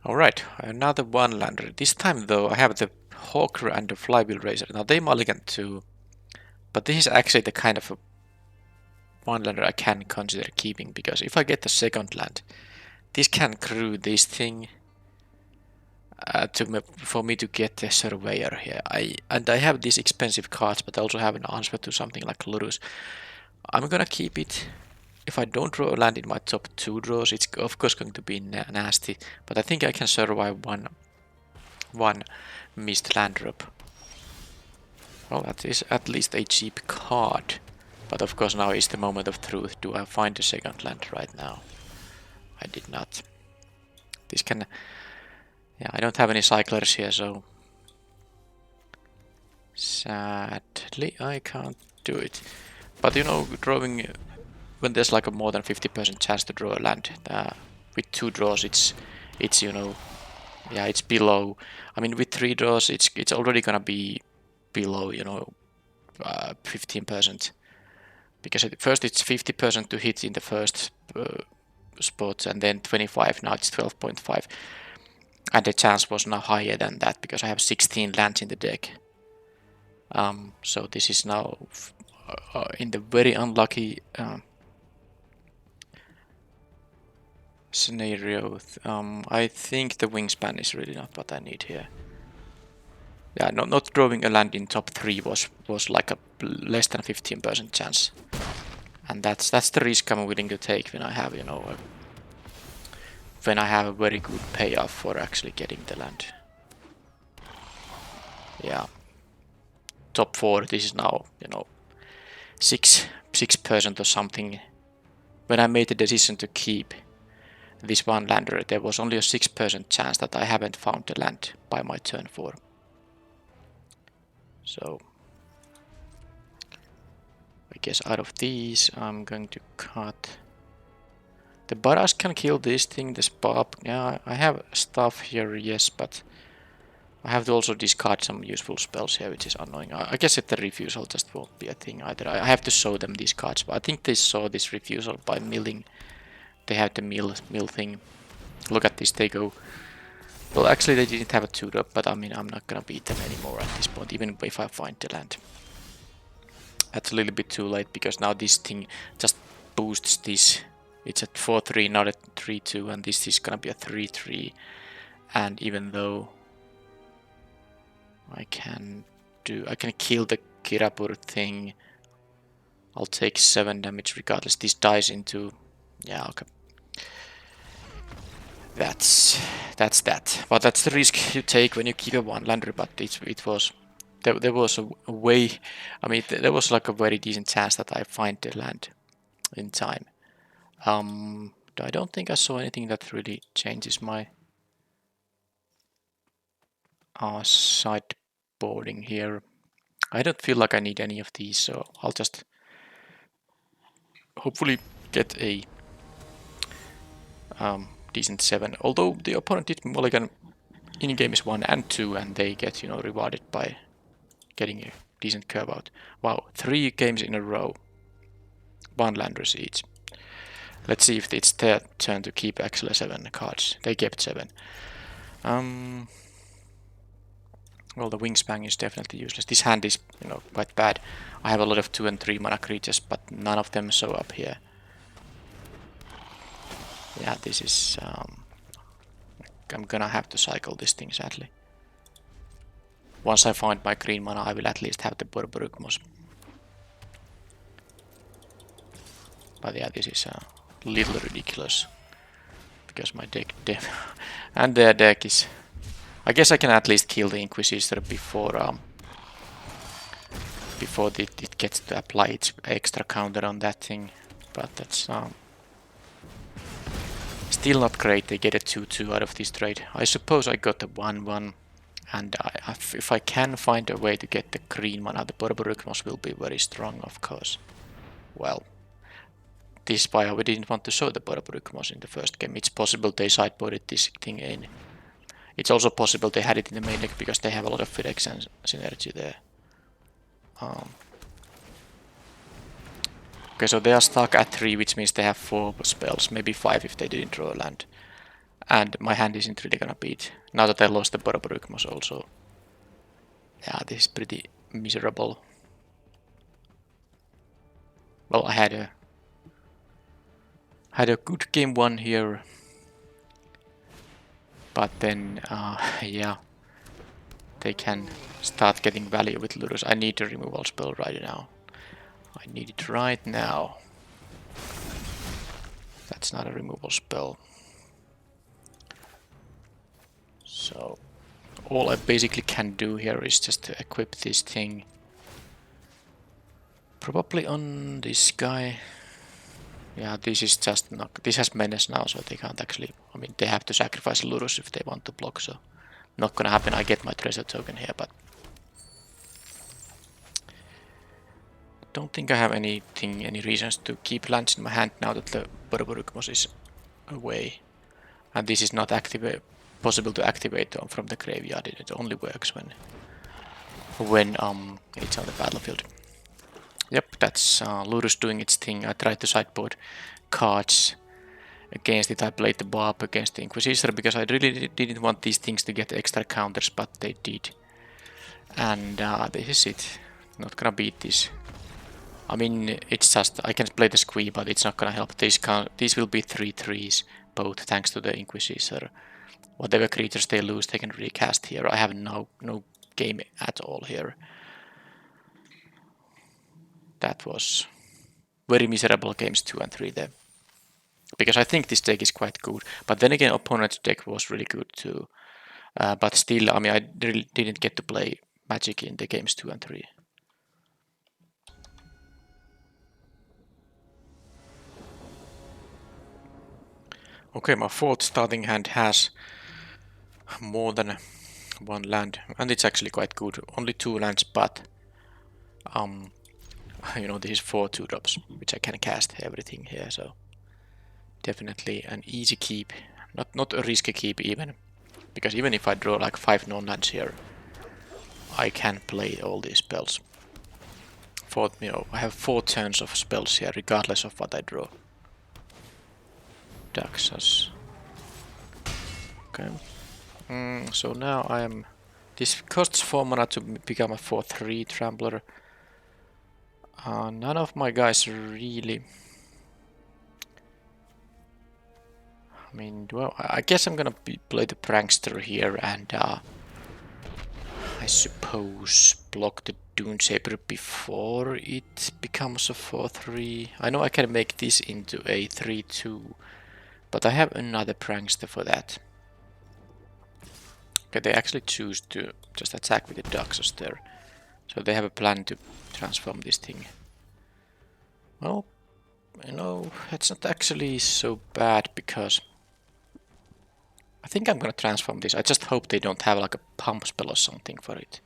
Alright, another one lander. This time though I have the Hawker and the Flywheel Racer. Now they mulligan too, but this is actually the kind of a one lander I can consider keeping, because if I get the second land, this can crew this thing for me to get the Surveyor here. I have these expensive cards, but I also have an answer to something like Lurus. I'm gonna keep it. If I don't draw a land in my top 2 draws, it's of course going to be nasty, but I think I can survive one missed land drop. Well, that is at least a cheap card. But of course now is the moment of truth. Do I find the second land right now? I did not. This can... Yeah, I don't have any cyclers here, so... Sadly, I can't do it. But drawing... When there's like a more than 50% chance to draw a land, with 2 draws it's yeah, it's below. I mean, with 3 draws it's already gonna be below 15%, because at first it's 50% to hit in the first spot, and then 25. Now it's 12.5, and the chance was now higher than that because I have 16 lands in the deck. So this is now in the very unlucky scenario. I think the wingspan is really not what I need here. Yeah, not drawing a land in top 3 was like a less than 15% chance, and that's the risk I'm willing to take when I have when I have a very good payoff for actually getting the land. Yeah, top 4. This is now 6% or something. When I made the decision to keep this one lander, there was only a 6% chance that I haven't found the land by my turn 4. So I guess out of these I'm going to cut. The Barrage can kill this thing, the Spab. Yeah, I have stuff here, yes, but I have to also discard some useful spells here, which is annoying. I guess the refusal just won't be a thing either. I have to show them these cards, but I think they saw this refusal by milling. They have the mill thing. Look at this, they go... Well, actually they didn't have a 2-drop, but I mean, I'm not gonna beat them anymore at this point, even if I find the land. That's a little bit too late, because now this thing just boosts this. It's at 4-3, not at 3-2, and this is gonna be a 3-3. And even though I can kill the Kirapur thing, I'll take 7 damage regardless. This dies into... Yeah, okay. That's that. But that's the risk you take when you keep a one lander. But it was there was a way. I mean, there was like a very decent chance that I find the land in time. I don't think I saw anything that really changes my sideboarding here. I don't feel like I need any of these, so I'll just hopefully get a decent 7. Although the opponent did mulligan in games 1 and 2, and they get rewarded by getting a decent curve out. Wow, 3 games in a row, 1 landers each. Let's see if it's their turn to keep actually 7 cards. They kept 7. Well, the wingspan is definitely useless. This hand is quite bad. I have a lot of 2 and 3 mana creatures, but none of them show up here. Yeah, this is... I'm gonna have to cycle this thing, sadly. Once I find my green mana, I will at least have the Borborygmos. But yeah, this is a little ridiculous. Because my deck... and their deck is... I guess I can at least kill the Inquisitor before it gets to apply its extra counter on that thing. But that's... Still not great, they get a 2-2 out of this trade. I suppose I got a 1-1, and if I can find a way to get the green mana, the Borborygmos will be very strong, of course. Well, this is why we didn't want to show the Borborygmos in the first game. It's possible they sideboarded this thing in. It's also possible they had it in the main deck because they have a lot of Phyrex and synergy there. Okay, so they are stuck at 3, which means they have 4 spells, maybe 5 if they didn't draw a land. And my hand isn't really gonna beat, now that I lost the Borborygmos also. Yeah, this is pretty miserable. Well, I had a good game 1 here. But then, yeah, they can start getting value with Lurus. I need a removal spell right now. I need it right now. That's not a removal spell. So, all I basically can do here is just to equip this thing. Probably on this guy. Yeah, this is just not. This has menace now, so they can't actually. I mean, they have to sacrifice Lurus if they want to block, so not gonna happen. I get my treasure token here, but don't think I have any reasons to keep lands in my hand now that the Borborygmos is away. And this is not possible to activate from the graveyard. It only works when it's on the battlefield. Yep, that's Lurus doing its thing. I tried to sideboard cards against it. I played the Barb against the Inquisitor because I really didn't want these things to get extra counters, but they did. And this is it. Not gonna beat this. I mean, it's just, I can play the Squee, but it's not gonna help. These will be 3/3s, both thanks to the Inquisitor. Whatever creatures they lose, they can recast here. I have no game at all here. That was very miserable games 2 and 3 there. Because I think this deck is quite good. But then again, opponent's deck was really good too. But still, I mean, I really didn't get to play Magic in the games 2 and 3. Okay, my 4th starting hand has more than 1 land. And it's actually quite good. Only 2 lands, but you know, this is 4 2-drops, which I can cast everything here, so definitely an easy keep. Not a risky keep even, because even if I draw like 5 non-lands here, I can play all these spells. You know, I have 4 turns of spells here, regardless of what I draw. Daxas. Okay. So now I am. This costs 4 mana to become a 4/3 Trampler. None of my guys really. I mean, I guess I'm gonna play the Prankster here and I suppose block the Dune Saber before it becomes a 4/3. I know I can make this into a 3/2, but I have another Prankster for that. Okay, they actually choose to just attack with the Daxos there. So they have a plan to transform this thing. Well, you know, it's not actually so bad because I think I'm gonna transform this. I just hope they don't have like a pump spell or something for it.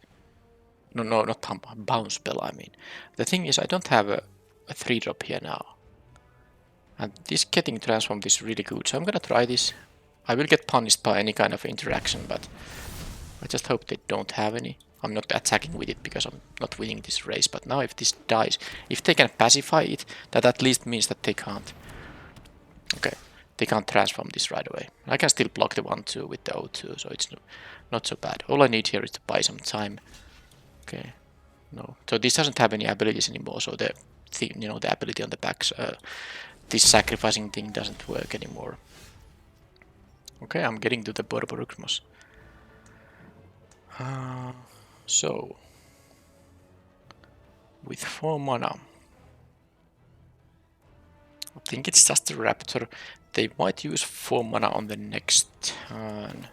No, not pump, a bounce spell, I mean. The thing is, I don't have a 3-drop here now. And this getting transformed is really good, so I'm gonna try this. I will get punished by any kind of interaction, but I just hope they don't have any. I'm not attacking with it because I'm not winning this race, but now if this dies, if they can pacify it, that at least means that they can't. Okay, they can't transform this right away. I can still block the 1/2 with the O2, so it's not so bad. All I need here is to buy some time. Okay, no. So this doesn't have any abilities anymore, so the ability on the backs, this sacrificing thing doesn't work anymore. Okay, I'm getting to the Borborygmos. So, with 4 mana, I think it's just a Raptor. They might use 4 mana on the next turn.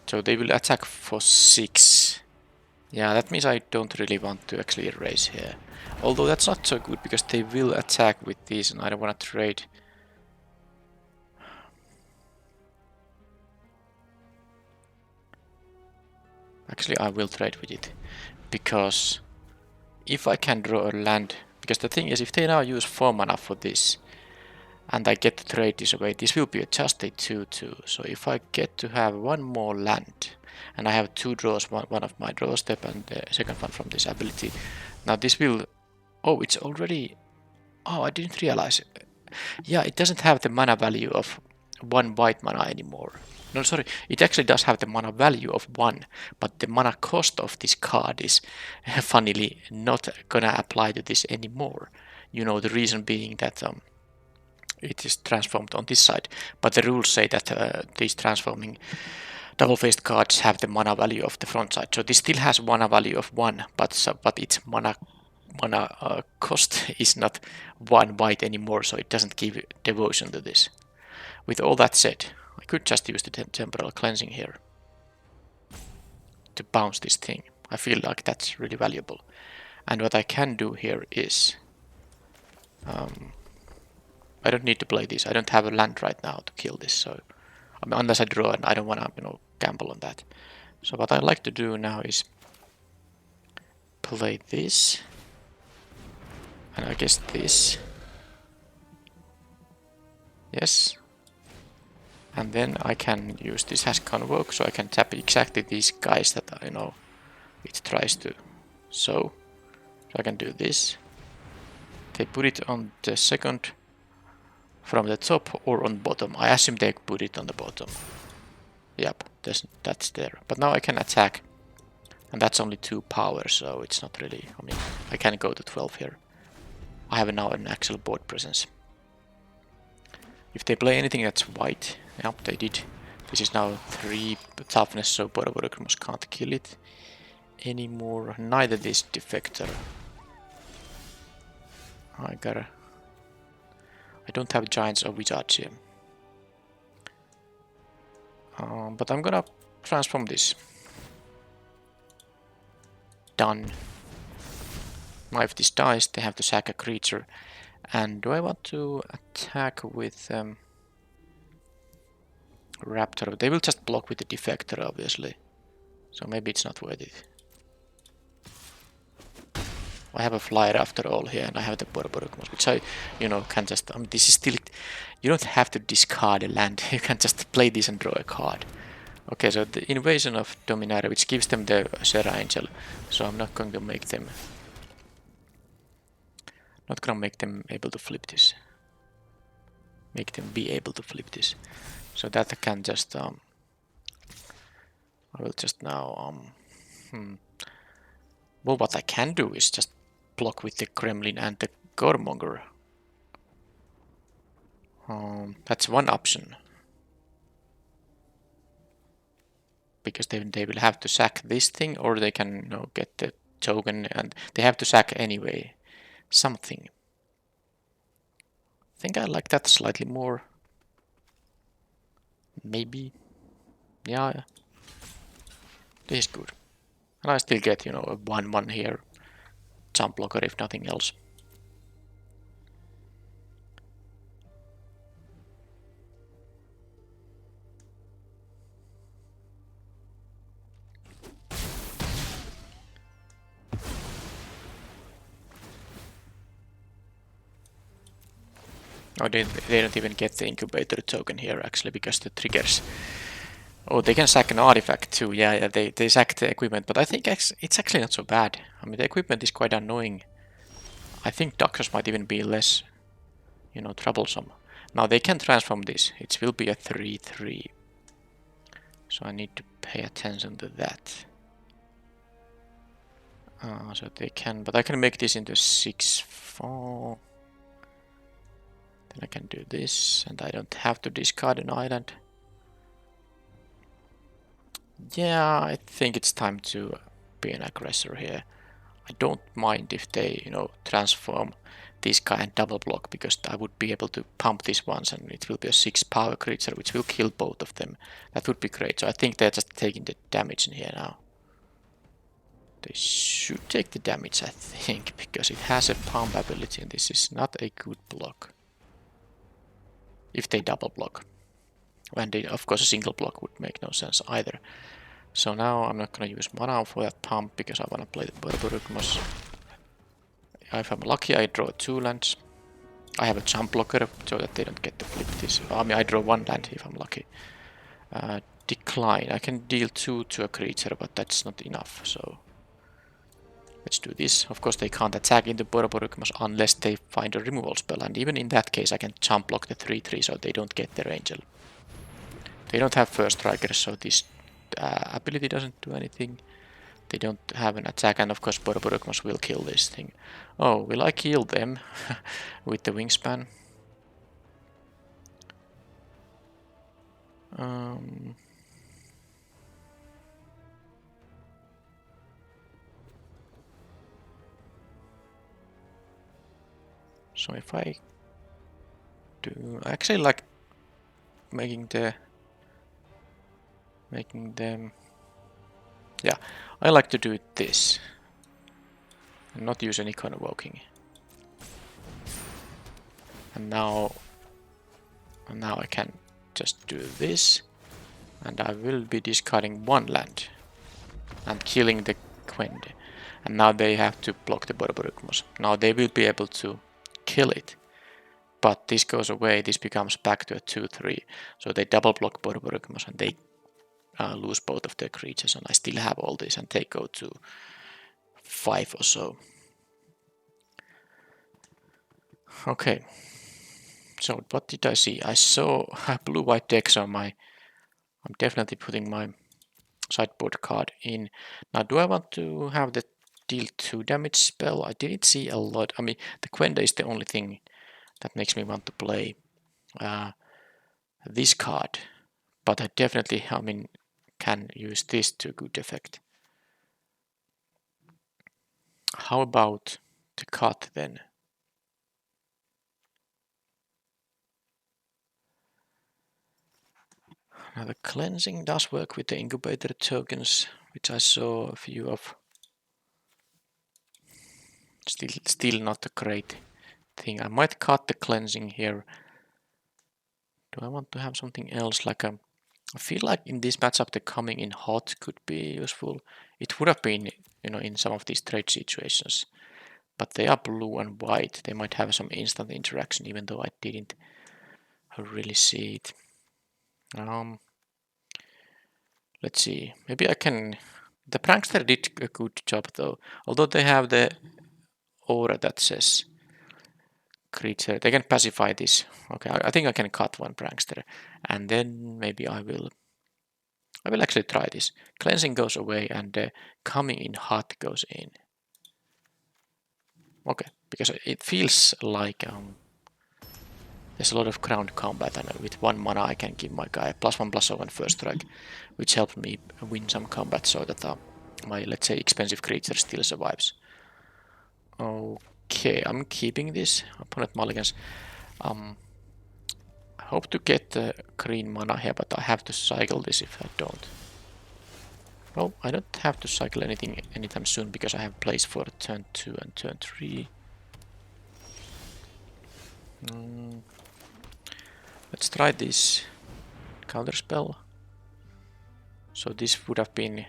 So they will attack for 6. Yeah, that means I don't really want to actually erase here. Although that's not so good because they will attack with these and I don't want to trade Actually, I will trade with it. Because if I can draw a land... Because the thing is, if they now use 4 mana for this, and I get to trade this away, this will be just a 2-2. So if I get to have one more land, and I have 2 draws, one of my draw step and the second one from this ability. Now this will... Oh, it's already... Oh, I didn't realize. Yeah, it doesn't have the mana value of 1 white mana anymore. No, sorry, it actually does have the mana value of 1, but the mana cost of this card is funnily not gonna apply to this anymore. You know, the reason being that it is transformed on this side, but the rules say that these transforming double-faced cards have the mana value of the front side. So this still has mana value of 1, but its mana cost is not 1 white anymore, so it doesn't give devotion to this. With all that said, I could just use the temporal cleansing here to bounce this thing. I feel like that's really valuable. And what I can do here is... I don't need to play this. I don't have a land right now to kill this, so... I mean, unless I draw, and I don't want to, gamble on that. So what I like to do now is play this. And I guess this. Yes. And then I can use this as convoke, so I can tap exactly these guys that I know it tries to. So I can do this. They put it on the second from the top or on bottom. I assume they put it on the bottom. Yep, that's there. But now I can attack. And that's only 2 power, so it's not really... I mean, I can go to 12 here. I have now an actual board presence. If they play anything that's white... Yep, they did. This is now 3 toughness, so Boroborokrimos can't kill it anymore. Neither this Defector. I don't have Giants or Wizards here. But I'm gonna transform this. Done. Now if this dies, they have to sack a creature. And do I want to attack with Raptor? They will just block with the Defector, obviously. So maybe it's not worth it. I have a flyer after all here, and I have the Boroborokrimos, which I, can just... I mean, this is still... You don't have to discard a land. You can just play this and draw a card. Okay, so the Invasion of Dominaria, which gives them the Serra Angel. So I'm not going to make them... Not gonna make them able to flip this. Make them be able to flip this. So that I can just... I will just now... Well, what I can do is just block with the Kremlin and the Gormonger. That's one option. Because they will have to sack this thing, or they can get the token, and they have to sack anyway. Something. I think I like that slightly more. Maybe. Yeah. This is good. And I still get, a 1-1 here. Jump blocker if nothing else. Oh, they don't even get the incubator token here actually, because the triggers... Oh, they can sack an artifact too. Yeah, they sack the equipment, but I think it's actually not so bad. I mean, the equipment is quite annoying. I think Doctors might even be less, troublesome. Now they can transform this. It will be a 3-3. So I need to pay attention to that. So they can, but I can make this into 6-4. Then I can do this, and I don't have to discard an island. Yeah, I think it's time to be an aggressor here. I don't mind if they, transform this guy and double block, because I would be able to pump this once and it will be a 6 power creature which will kill both of them. That would be great. So I think they're just taking the damage in here now. They should take the damage, I think, because it has a pump ability and this is not a good block. If they double block. And of course a single block would make no sense either. So now I'm not gonna use mana for that pump because I wanna play the Borborygmos. If I'm lucky, I draw 2 lands. I have a jump blocker so that they don't get to flip this. I mean, I draw 1 land if I'm lucky. Decline. I can deal 2 to a creature, but that's not enough, so let's do this. Of course, they can't attack into Borborygmos unless they find a removal spell, and even in that case, I can jump block the 3/3 so they don't get their angel. They don't have first strikers, so this ability doesn't do anything. They don't have an attack, and of course Borborygmos will kill this thing. Oh, will I kill them with the wingspan? So if I do, I actually like making them. Yeah, I like to do it this, and not use any convoking. And now I can just do this, and I will be discarding 1 land and killing the Quend. And now they have to block the Borborygmos. Now they will be able to kill it, but this goes away. This becomes back to a 2/3. So they double block Borborygmos and they lose both of their creatures, and I still have all this, and they go to 5 or so. Okay. So what did I see? I saw a blue-white deck, so I'm definitely putting my sideboard card in. Now, do I want to have the deal 2 damage spell? I didn't see a lot. I mean, the Quenda is the only thing that makes me want to play this card. But I definitely, can use this to good effect. How about the cut then? Now the cleansing does work with the incubator tokens, which I saw a few of. Still not a great thing. I might cut the cleansing here. Do I want to have something else like a... I feel like in this matchup the coming in hot could be useful. It would have been, in some of these trade situations. But they are blue and white. They might have some instant interaction even though I didn't really see it. Let's see. Maybe I can... The Prankster did a good job though. Although they have the aura that says creature. They can pacify this. Okay, I think I can cut 1 Prankster. And then maybe I will actually try this. Cleansing goes away and coming in hot goes in. Okay, because it feels like there's a lot of ground combat, and with 1 mana I can give my guy +1/+0 first strike, which helped me win some combat so that my, let's say, expensive creature still survives. Okay, I'm keeping this. Opponent mulligans. I hope to get the green mana here, but I have to cycle this if I don't. Well, I don't have to cycle anything anytime soon because I have plays for turn 2 and turn 3. Let's try this counterspell. So this would have been...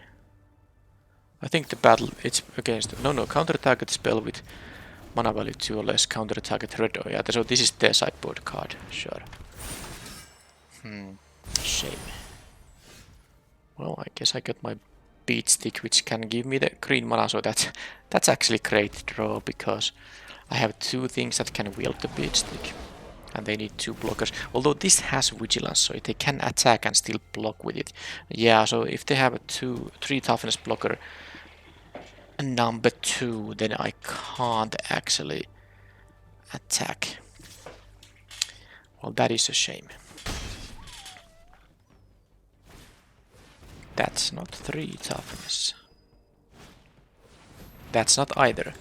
I think the battle, it's against... No, counter target spell with mana value 2 or less, counter target red. Oh yeah, so this is their sideboard card, sure. Shame. Well, I guess I got my beat stick, which can give me the green mana, so that's actually great draw, because I have 2 things that can wield the beat stick. And they need 2 blockers. Although this has vigilance, so they can attack and still block with it. Yeah, so if they have a 3 toughness blocker number 2, then I can't actually attack. Well, that is a shame. That's not 3 toughness. That's not either.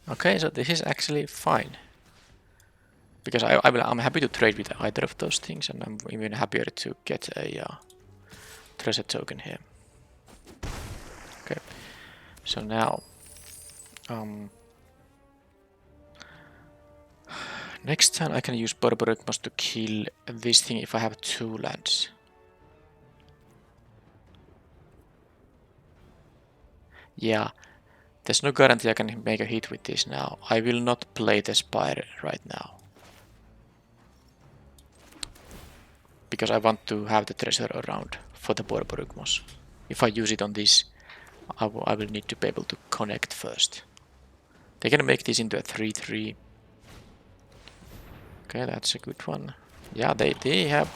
Okay, so this is actually fine. Because I'm happy to trade with either of those things, and I'm even happier to get a treasure token here. Okay, so now next turn I can use Borborygmos to kill this thing if I have 2 lands. Yeah, there's no guarantee I can make a hit with this now. I will not play the Spire right now. Because I want to have the treasure around for the Borborygmos. If I use it on this, I will need to be able to connect first. They can make this into a 3-3. Okay, that's a good one. Yeah, they have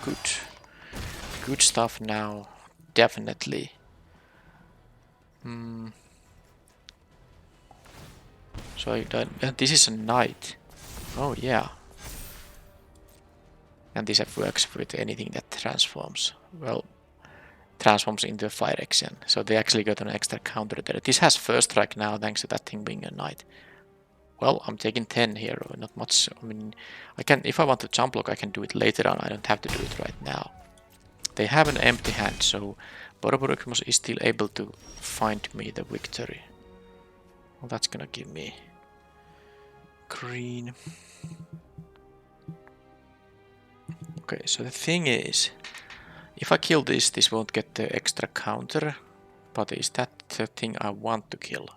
good stuff now. Definitely. So this is a knight. Oh yeah. And this works with anything that transforms. Well, transforms into a Phyrexian. So they actually got an extra counter there. This has first strike now thanks to that thing being a knight. Well, I'm taking 10 here, not much. I mean, I can, if I want to jump block, I can do it later on. I don't have to do it right now. They have an empty hand, so Borborygmos is still able to find me the victory. Well, that's gonna give me green. Okay, so the thing is, if I kill this, this won't get the extra counter. But is that the thing I want to kill?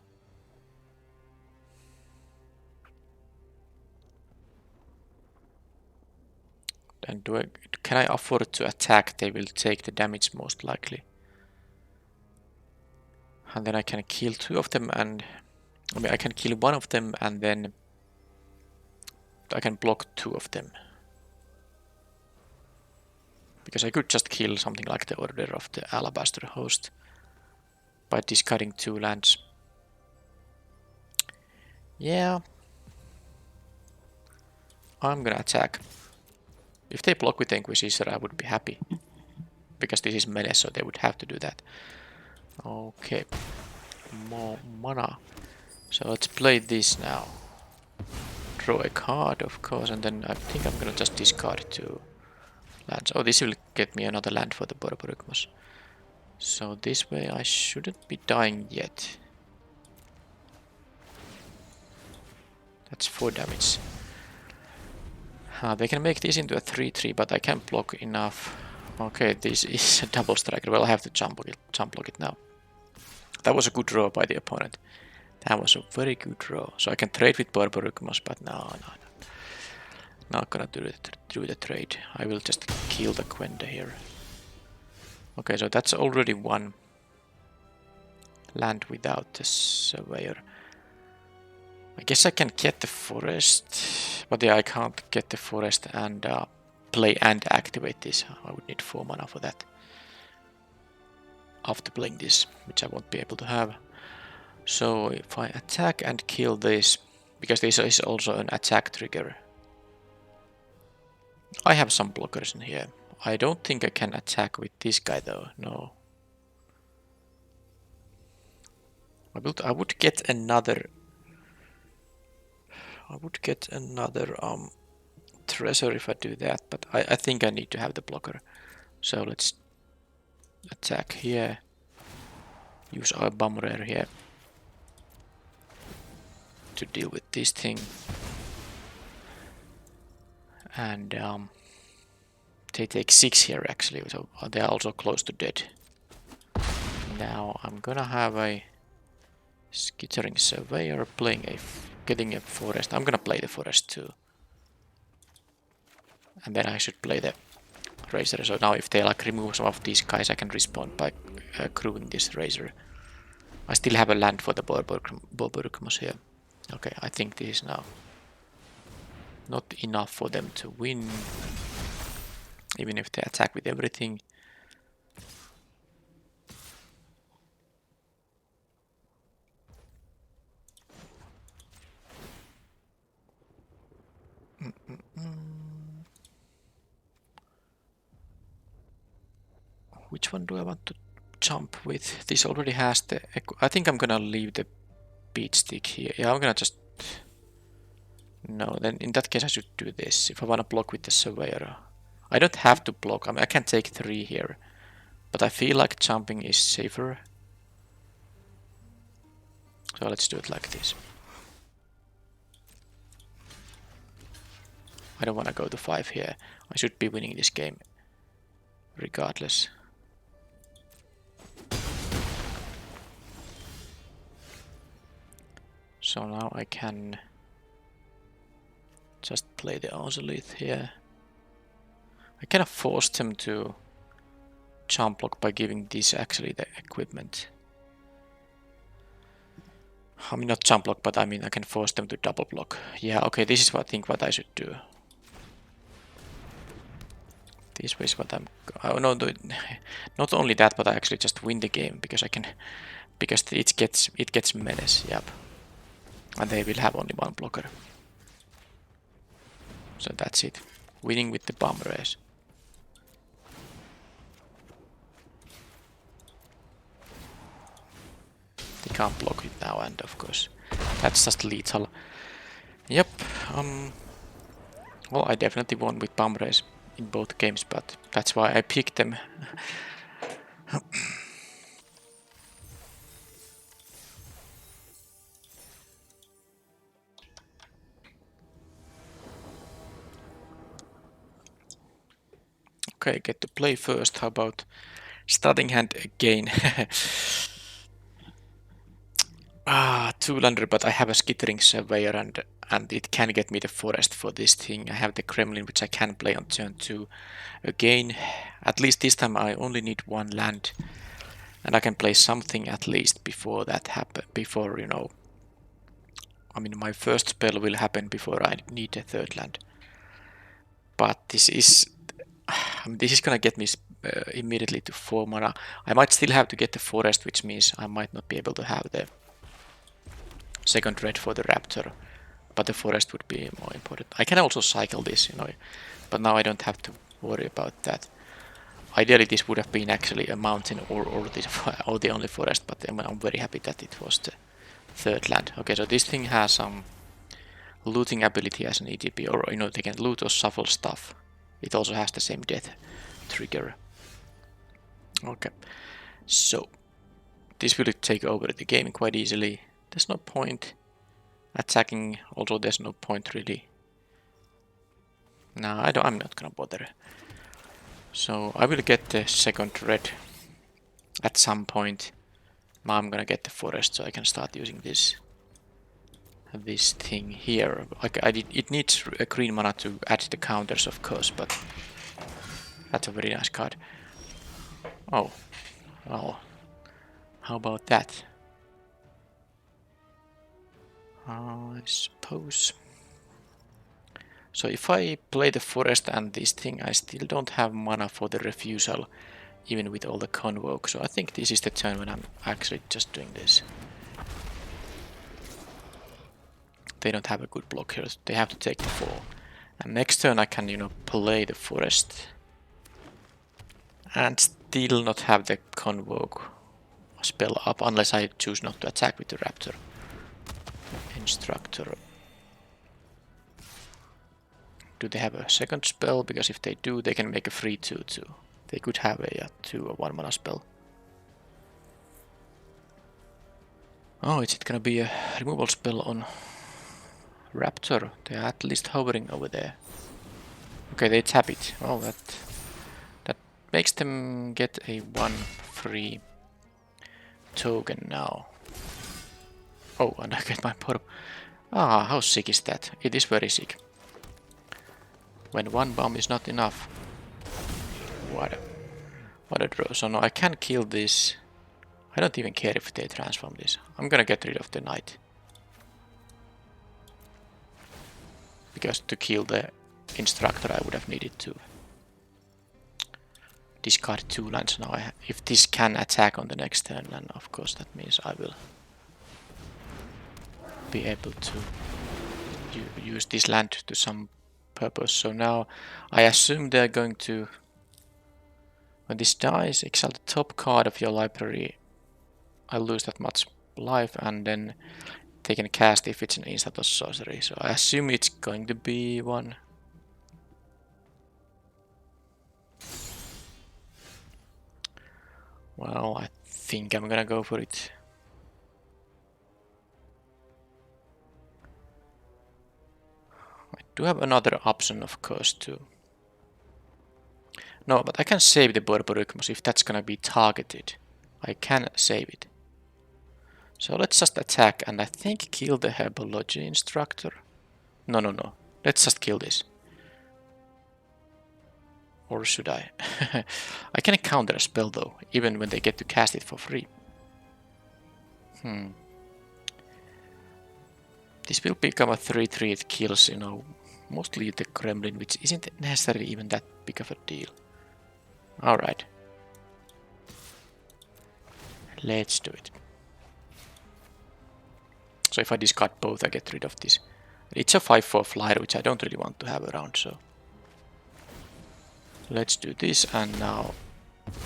And can I afford to attack? They will take the damage most likely. And then I can kill two of them and... I mean, I can kill one of them and then... I can block two of them. Because I could just kill something like the Order of the Alabaster Host by discarding 2 lands. Yeah. I'm gonna attack. If they block with the Inquisitor, I would be happy. Because this is melee, so they would have to do that. Okay. More mana. So let's play this now. Draw a card, of course, and then I think I'm gonna just discard 2 lands. Oh, this will get me another land for the Borborygmos. So this way I shouldn't be dying yet. That's 4 damage. They can make this into a 3-3, but I can't block enough. Okay, this is a double striker. Well, I have to jump block it now. That was a good draw by the opponent. That was a very good draw. So I can trade with Borborygmos, but no. Not gonna do the trade. I will just kill the Gwenda here. Okay, so that's already 1 land without the Surveyor. I guess I can get the forest, but yeah, I can't get the forest and play and activate this. I would need 4 mana for that. After playing this, which I won't be able to have. So if I attack and kill this, because this is also an attack trigger. I have some blockers in here. I don't think I can attack with this guy though, no. I would get another treasure if I do that, but I think I need to have the blocker. So let's attack here. Use our bomb rare here to deal with this thing. And they take 6 here actually, so they are also close to dead. Now I'm gonna have a Skittering Surveyor getting a forest. I'm gonna play the forest too. And then I should play the Razor. So now if they like remove some of these guys, I can respond by crewing this Razor. I still have a land for the Borborygmos here. Okay, I think this is now not enough for them to win. Even if they attack with everything. Which one do I want to jump with? This already has the... I think I'm gonna leave the beat stick here. Yeah, I'm gonna just... No, then in that case I should do this. If I wanna block with the Surveyor. I don't have to block. I mean, I can take 3 here. But I feel like jumping is safer. So let's do it like this. I don't want to go to 5 here. I should be winning this game regardless. So now I can just play the Ozolith here. I kind of forced him to jump block by giving this actually the equipment. I mean not jump block, but I mean I can force them to double block. Yeah, okay, this is what I think what I should do. This way is what I'm... Oh no, not only that, but I actually just win the game because I can... Because it gets menace, yep. And they will have only one blocker. So that's it. Winning with the bomb race. They can't block it now, and of course that's just lethal. Yep. Well, I definitely won with bomb race in both games, but that's why I picked them. Okay, get to play first. How about starting hand again? Two-lander, but I have a Skittering Surveyor and it can get me the forest for this thing. I have the Kremlin, which I can play on turn 2. Again, at least this time I only need one land. And I can play something at least before that happen. Before, you know... I mean, my first spell will happen before I need a third land. But this is... this is gonna get me immediately to 4 mana. I might still have to get the forest, which means I might not be able to have the second red for the raptor, but the forest would be more important. I can also cycle this, you know, but now I don't have to worry about that. Ideally this would have been actually a mountain or the only forest, but I'm very happy that it was the third land. Okay, so this thing has some looting ability as an ETP, or you know, they can loot or shuffle stuff. It also has the same death trigger. Okay, so this will take over the game quite easily. There's no point attacking, although there's no point really. No, I'm not gonna bother. So I will get the second red at some point. Now I'm gonna get the forest so I can start using this thing here. It needs a green mana to add the counters, of course, but that's a very nice card. Oh, well, how about that? I suppose. So if I play the forest and this thing, I still don't have mana for the refusal, even with all the convoke. So I think this is the turn when I'm actually just doing this. They don't have a good block here. They have to take the fall. And next turn I can, you know, play the forest. And still not have the convoke spell up, unless I choose not to attack with the raptor. Instructor. Do they have a second spell? Because if they do, they can make a free 2/2. They could have a 2 or 1 mana spell. Oh, is it gonna be a removal spell on Raptor? They're at least hovering over there. Okay, they tap it. Oh, that makes them get a 1 free token now. Oh, and I get my bottom. Ah, how sick is that? It is very sick. When one bomb is not enough. What a draw. So no, I can kill this. I don't even care if they transform this. I'm gonna get rid of the knight. Because to kill the instructor I would have needed to discard 2 lands. Now if this can attack on the next turn, then of course that means I will be able to use this land to some purpose. So now I assume they're going to, when this dies, exile the top card of your library. I lose that much life, and then they can cast if it's an instant or sorcery. So I assume it's going to be one. Well, I think I'm gonna go for it. I do have another option, of course, too. No, but I can save the Borborygmus if that's gonna be targeted. I can save it. So let's just attack and I think kill the Herbology instructor. No. Let's just kill this. Or should I? I can counter a spell though, even when they get to cast it for free. This will become a 3-3, it kills, you know, mostly the Gremlin, which isn't necessarily even that big of a deal. Alright. Let's do it. So if I discard both, I get rid of this. It's a 5-4 flyer, which I don't really want to have around, so... Let's do this, and now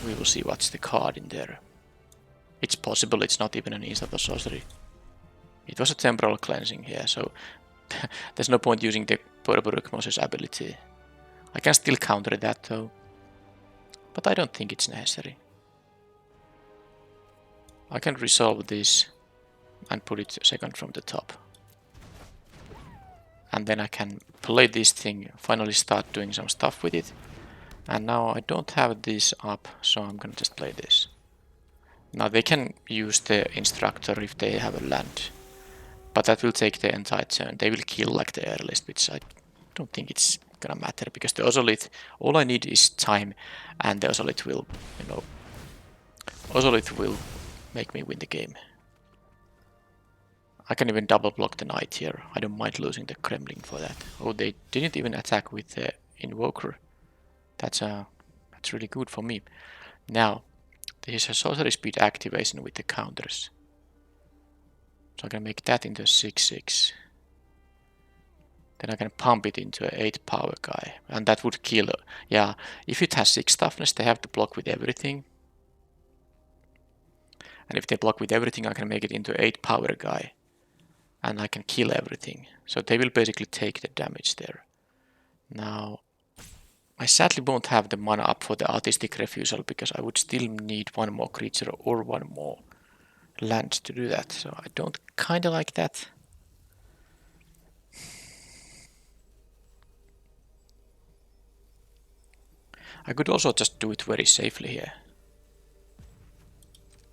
we will see what's the card in there. It's possible it's not even an instant or sorcery. It was a temporal cleansing here, so there's no point using the Purpurukmos's ability. I can still counter that though, but I don't think it's necessary. I can resolve this and put it second from the top. And then I can play this thing, finally start doing some stuff with it. And now I don't have this up, so I'm gonna just play this. Now they can use the instructor if they have a land. But that will take the entire turn. They will kill like the earliest, which I don't think it's gonna matter, because the Ozolith, all I need is time, and the Ozolith will, you know, Ozolith will make me win the game. I can even double block the knight here. I don't mind losing the Kremlin for that. Oh, they didn't even attack with the Invoker. That's really good for me. Now, there is a sorcery speed activation with the counters. So I can make that into a 6-6. Then I can pump it into an 8 power guy. And that would kill. Yeah, if it has 6 toughness, they have to block with everything. And if they block with everything, I can make it into 8 power guy. And I can kill everything. So they will basically take the damage there. Now, I sadly won't have the mana up for the artistic refusal, because I would still need one more creature or one more land to do that. So I don't kinda like that. I could also just do it very safely here.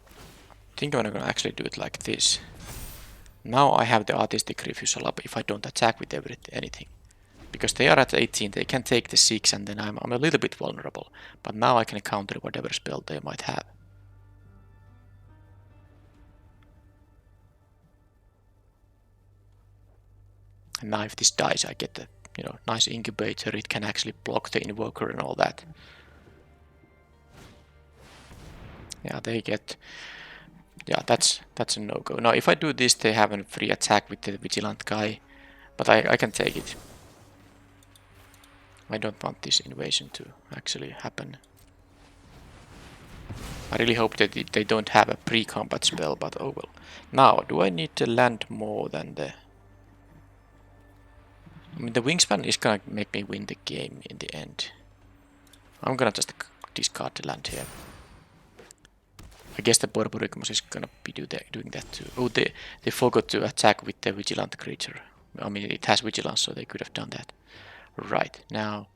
I think I'm gonna actually do it like this. Now I have the artistic refusal up if I don't attack with anything. Because they are at 18, they can take the 6 and then I'm a little bit vulnerable. But now I can counter whatever spell they might have. And now if this dies, I get the, you know, nice incubator. It can actually block the Invoker and all that. Yeah, they get... Yeah, that's a no-go. Now if I do this, they have a free attack with the Vigilant guy. But I can take it. I don't want this invasion to actually happen. I really hope that they don't have a pre-combat spell, but oh well. Now, do I need to land more than the... I mean, the wingspan is gonna make me win the game in the end. I'm gonna just discard the land here. I guess the Borborygmos is gonna be doing that too. Oh, they forgot to attack with the Vigilant creature. I mean, it has Vigilance, so they could have done that. Right, now...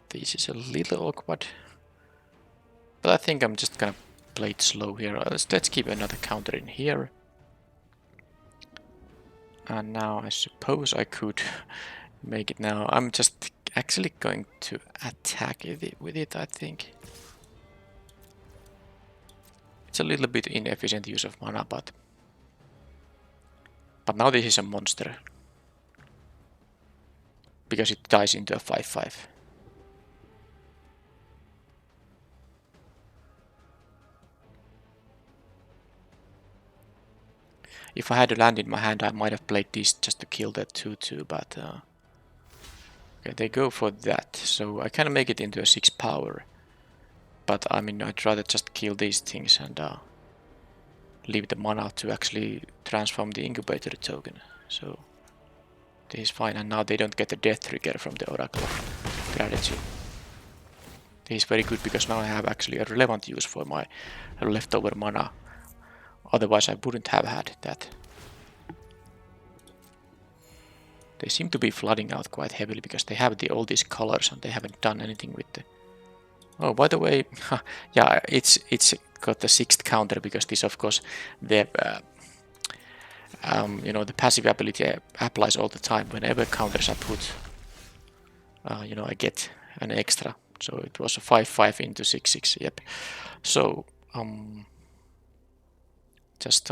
this is a little awkward. But I think I'm just gonna play it slow here. Let's keep another counter in here. And now I suppose I could make it now. I'm just actually going to attack with it, I think. It's a little bit inefficient use of mana, but now this is a monster. Because it dies into a 5-5. If I had a land in my hand, I might have played this just to kill that 2-2, but... okay, they go for that, so I can make it into a 6 power. But I mean, I'd rather just kill these things and leave the mana to actually transform the incubator token. So this is fine, and now they don't get the death trigger from the Oracle of Gratitude. This is very good because now I have actually a relevant use for my leftover mana. Otherwise I wouldn't have had that. They seem to be flooding out quite heavily because they have all these colors and they haven't done anything with the... Oh, by the way, yeah, it's got the 6th counter because this, of course, the you know, the passive ability applies all the time. Whenever counters are put, you know, I get an extra. So it was a 5/5 into 6/6. Yep. So just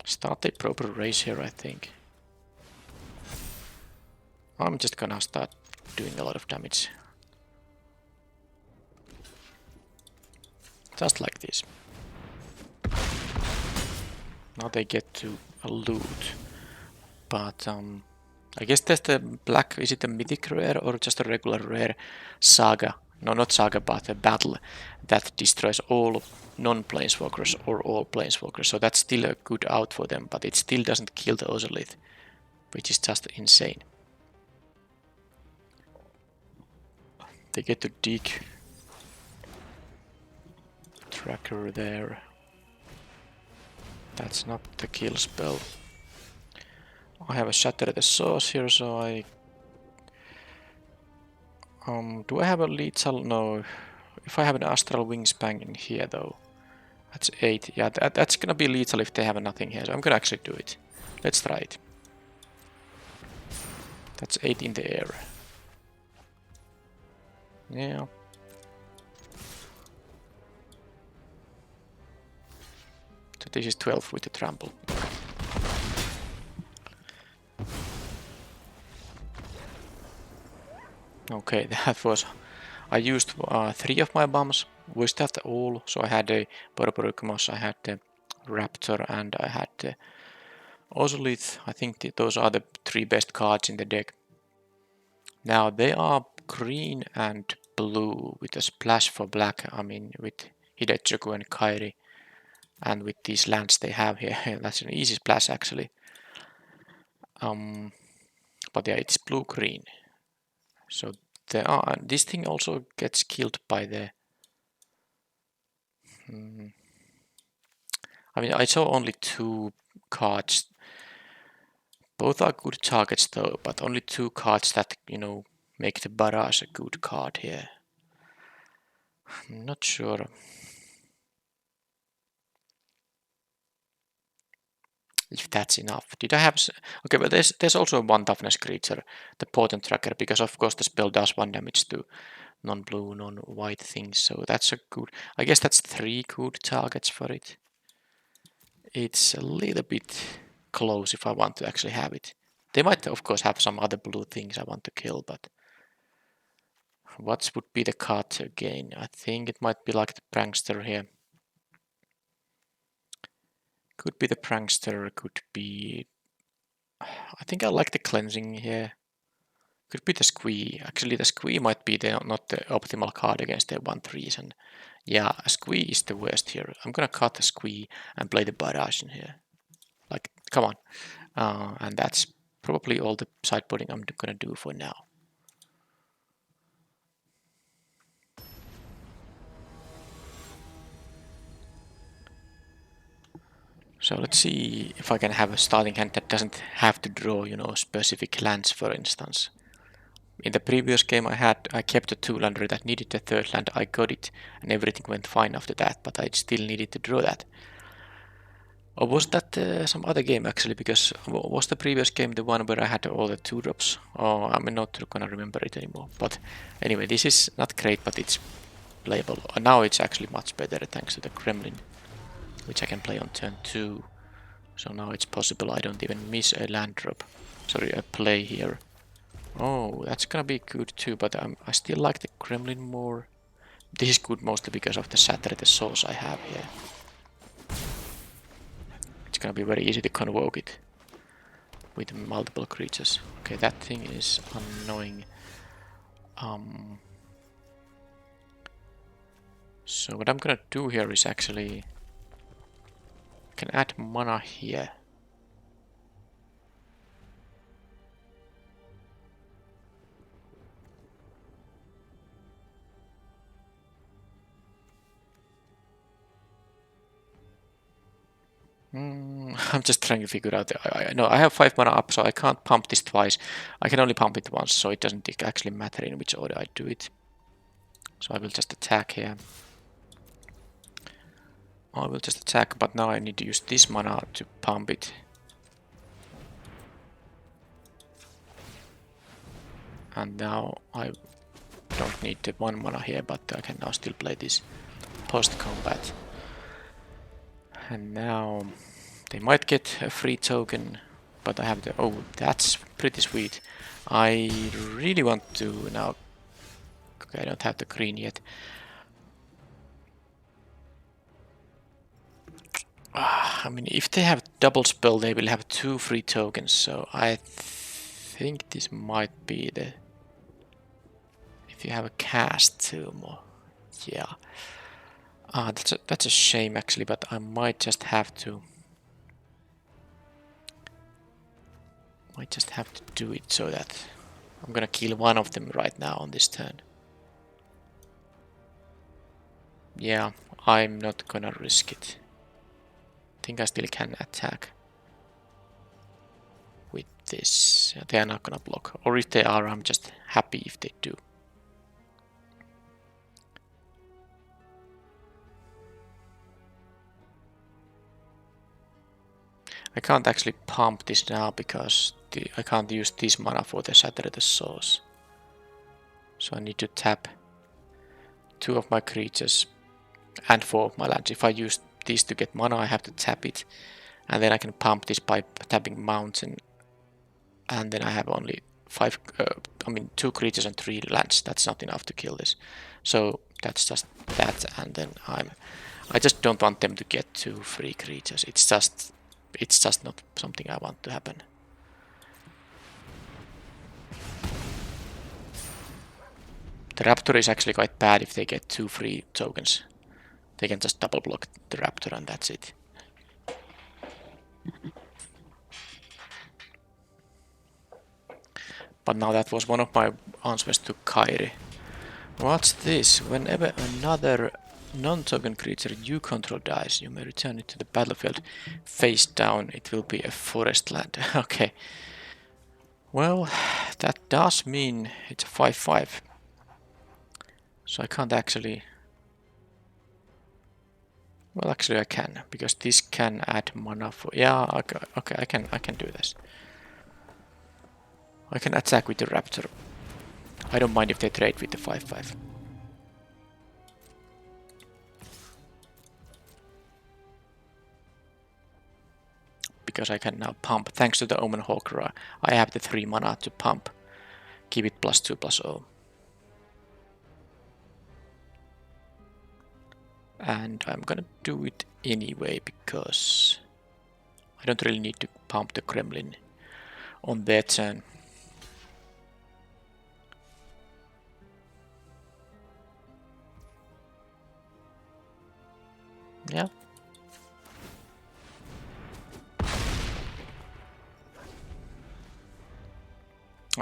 start a proper race here, I think. I'm just gonna start doing a lot of damage. Just like this. Now they get to loot. But I guess that's the black, is it a mythic rare or just a regular rare saga? No, not saga, but a battle that destroys all non-planeswalkers or all planeswalkers. So that's still a good out for them, but it still doesn't kill the Ozolith, which is just insane. They get to dig tracker there. That's not the kill spell. I have a Shatter the Source here, so I... do I have a lethal? No. If I have an Astral Wingspan in here though, that's 8. Yeah, that's gonna be lethal if they have nothing here, so I'm gonna actually do it. Let's try it. That's 8 in the air. Yeah. So this is 12 with the trample. Okay, that was... I used 3 of my bombs. Was that all? So I had a Borborygmos, I had the Raptor, and I had the Ozolith. I think those are the 3 best cards in the deck. Now they are green and blue with a splash for black. I mean, with Hidechoku and Kairi, and with these lands they have here. That's an easy splash actually. But yeah, it's blue-green. So there are. This thing also gets killed by the... I mean, I saw only 2 cards. Both are good targets though, but only 2 cards that, you know, make the barrage a good card here. I'm not sure. If that's enough. Did I have... Okay, but there's also one toughness creature, the Potent Tracker, because of course the spell does 1 damage to non-blue, non-white things, so that's a good... I guess that's 3 good targets for it. It's a little bit close if I want to actually have it. They might of course have some other blue things I want to kill, but... What would be the card again? I think it might be like the Prankster here. Could be the Prankster, could be... I think I like the Cleansing here. Could be the Squee. Actually, the Squee might be not the optimal card against the 1/3s. And yeah, a Squee is the worst here. I'm gonna cut the Squee and play the Barrage in here. Like, come on. And that's probably all the sideboarding I'm gonna do for now. So let's see if I can have a starting hand that doesn't have to draw, you know, specific lands, for instance. In the previous game I kept a 2-lander that needed the 3rd land. I got it and everything went fine after that, but I still needed to draw that. Or was that some other game actually? Because was the previous game the one where I had all the 2-drops? Oh, I'm not gonna remember it anymore. But anyway, this is not great, but it's playable. Now it's actually much better thanks to the Gremlin, which I can play on turn 2. So now it's possible I don't even miss a land drop. Sorry, a play here. Oh, that's gonna be good too, but I still like the Gremlin more. This is good mostly because of the Shatter the Source I have here. It's gonna be very easy to convoke it with multiple creatures. Okay, that thing is annoying. So what I'm gonna do here is actually... I can add mana here. I'm just trying to figure out. No, I have 5 mana up, so I can't pump this twice. I can only pump it once, so it doesn't actually matter in which order I do it. So I will just attack here. I will just attack, but now I need to use this mana to pump it. And now I don't need the 1 mana here, but I can now still play this post-combat. And now they might get a free token, but I have the... Oh, that's pretty sweet. I really want to now... Okay, I don't have the green yet. I mean, if they have double spell, they will have 2 free tokens, so I think this might be the... If you have a cast 2 more. Yeah. That's a shame actually, but I might just have to... do it so that I'm gonna kill one of them right now on this turn. Yeah, I'm not gonna risk it. I think I still can attack with this. They are not gonna block, or if they are, I'm just happy if they do. I can't actually pump this now because I can't use this mana for the Shatter the Source. So I need to tap 2 of my creatures and 4 of my lands. If I use this to get mana, I have to tap it, and then I can pump this by tapping Mountain, and then I have only 2 creatures and 3 lands. That's not enough to kill this. So that's just that, and then I just don't want them to get 2 free creatures. It's just not something I want to happen. The Raptor is actually quite bad if they get 2 free tokens. They can just double block the Raptor and that's it. But now that was one of my answers to Kairi. What's this? Whenever another non-token creature you control dies, you may return it to the battlefield face down. It will be a forest land. Okay. Well, that does mean it's a 5/5. So I can't actually... Well, actually I can, because this can add mana for... Yeah, okay, I can do this. I can attack with the Raptor. I don't mind if they trade with the 5/5. Because I can now pump. Thanks to the Omen Hawker, I have the 3 mana to pump. Keep it +2/+0. And I'm gonna do it anyway, because I don't really need to pump the Kremlin on their turn. Yeah.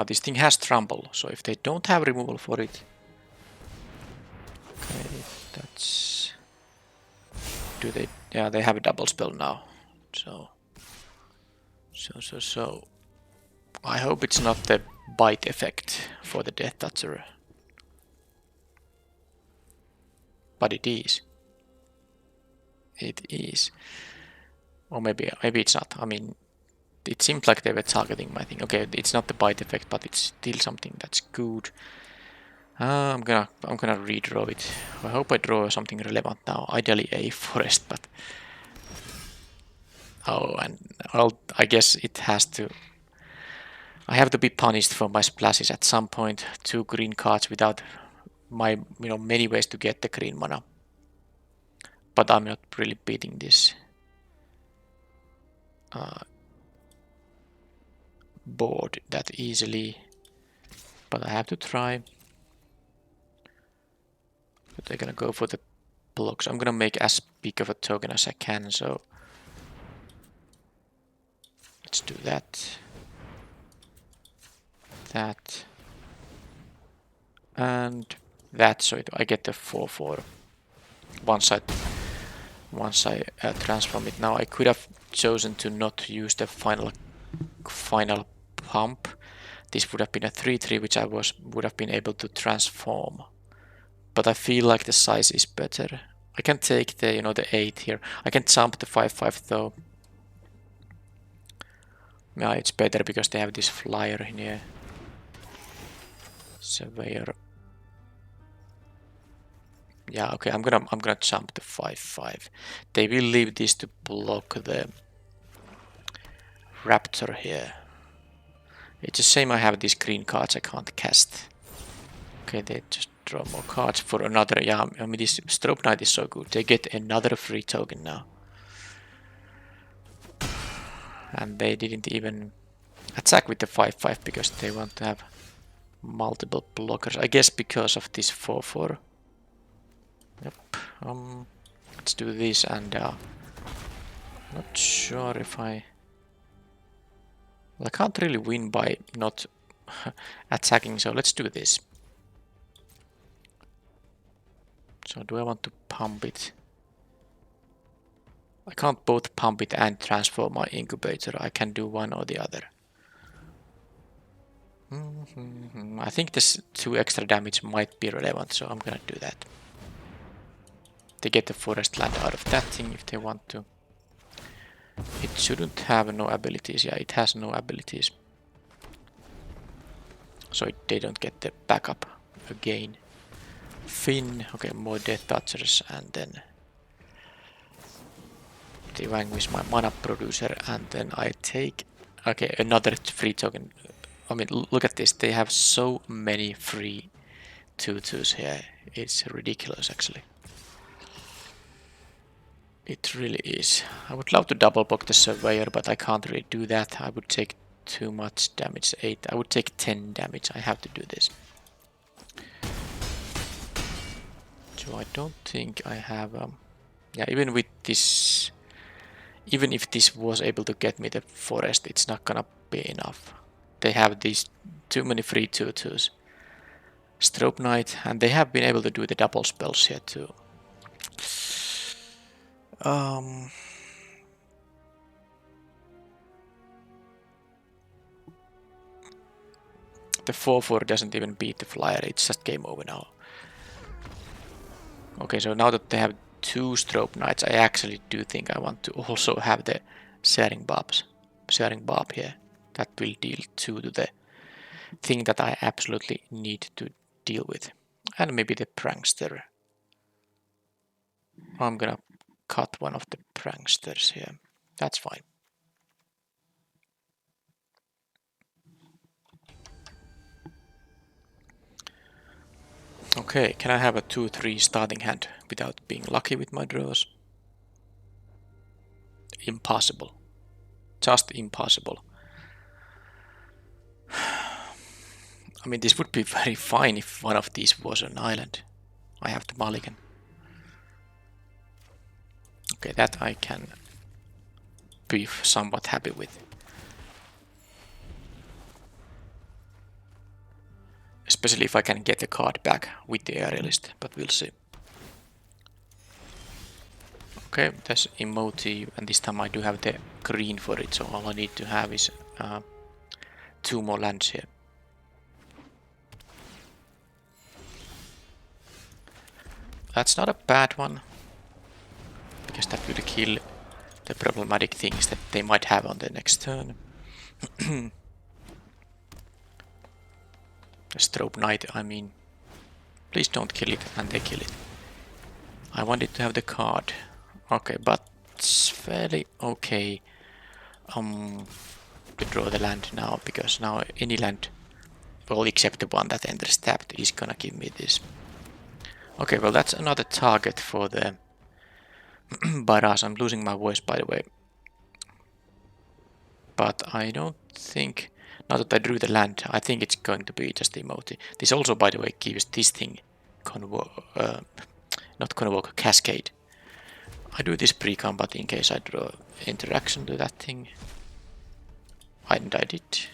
This thing has trample, so if they don't have removal for it... Okay, that's... Do they... Yeah, they have a double spell now. So... I hope it's not the bite effect for the Death Toucher. But it is. It is. Or maybe it's not. I mean, it seems like they were targeting my thing. Okay, it's not the bite effect, but it's still something that's good. I'm gonna redraw it. I hope I draw something relevant now. Ideally a forest, but... Oh, and I guess it has to... I have to be punished for my splashes at some point. 2 green cards without my, many ways to get the green mana. But I'm not really beating this board that easily. But I have to try. But they're gonna go for the blocks. I'm gonna make as big of a token as I can, so let's do that. That. And that, so I get the 4/4. One side once I transform it. Now I could have chosen to not use the final pump. This would have been a 3-3, which I would have been able to transform. But I feel like the size is better. I can take the the 8 here. I can jump the 5-5 though. Yeah, it's better because they have this flyer in here. Surveyor. Yeah, okay, I'm gonna jump the 5-5. They will leave this to block the Raptor here. It's a shame I have these green cards I can't cast. Okay, they just draw more cards for another. Yeah, I mean this Strobe Knight is so good. They get another free token now. And they didn't even attack with the 5-5 because they want to have multiple blockers. I guess because of this 4-4. Yep. Let's do this and not sure if I can't really win by not attacking, so let's do this. So do I want to pump it? I can't both pump it and transform my incubator. I can do one or the other. I think this 2 extra damage might be relevant, so I'm gonna do that. They get the forest land out of that thing if they want to. It shouldn't have no abilities. Yeah, it has no abilities. So they don't get the backup again. Finn, okay, more Death Touchers, and then they vanquish my mana producer, and then I take, okay, another free token. I mean, look at this, they have so many free 2/2s here. It's ridiculous, actually. It really is. I would love to double block the Surveyor, but I can't really do that. I would take too much damage. 8. I would take 10 damage. I have to do this. So I don't think I have... yeah, even with this... Even if this was able to get me the forest, it's not gonna be enough. They have these too many free 2/2s. Strobe Knight, and they have been able to do the double spells here too. The 4-4 doesn't even beat the flyer, it's just game over now. Okay, so now that they have 2 Strobe Knights, I actually do think I want to also have the Searing Barb here. That will deal 2 to the thing that I absolutely need to deal with. And maybe the Prankster. I'm gonna cut one of the Pranksters here. That's fine. Okay, can I have a 2-3 starting hand without being lucky with my draws? Impossible. Just impossible. I mean, this would be very fine if one of these was an island. I have to mulligan. Okay, that I can be somewhat happy with. Especially if I can get the card back with the aerialist, but we'll see. Okay, there's emotive, and this time I do have the green for it, so all I need to have is 2 more lands here. That's not a bad one, because that will kill the problematic things that they might have on the next turn. Strobe Knight, I mean, please don't kill it, and they kill it. I wanted to have the card. Okay, but it's fairly okay to draw the land now, because now any land, well, except the one that enters tapped, is gonna give me this. Okay, well, that's another target for the Barrage. I'm losing my voice, by the way. But I don't think... Now that I drew the land, I think it's going to be just emote. This also, by the way, gives this thing... not Convoke, Cascade. I do this pre-combat in case I draw interaction to that thing. And I did.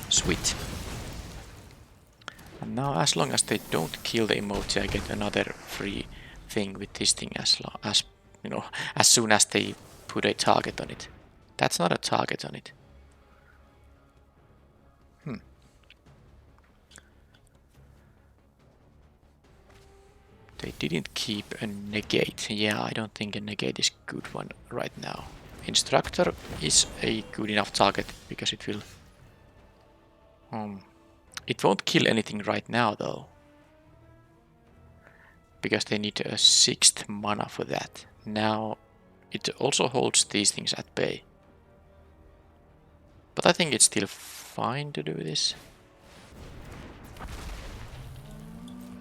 Sweet. And now, as long as they don't kill the emote, I get another free thing with this thing as you know, as soon as they put a target on it. That's not a target on it. They didn't keep a negate. Yeah, I don't think a negate is a good one right now. Instructor is a good enough target because it will... it won't kill anything right now though. Because they need a 6th mana for that. Now it also holds these things at bay. But I think it's still fine to do this.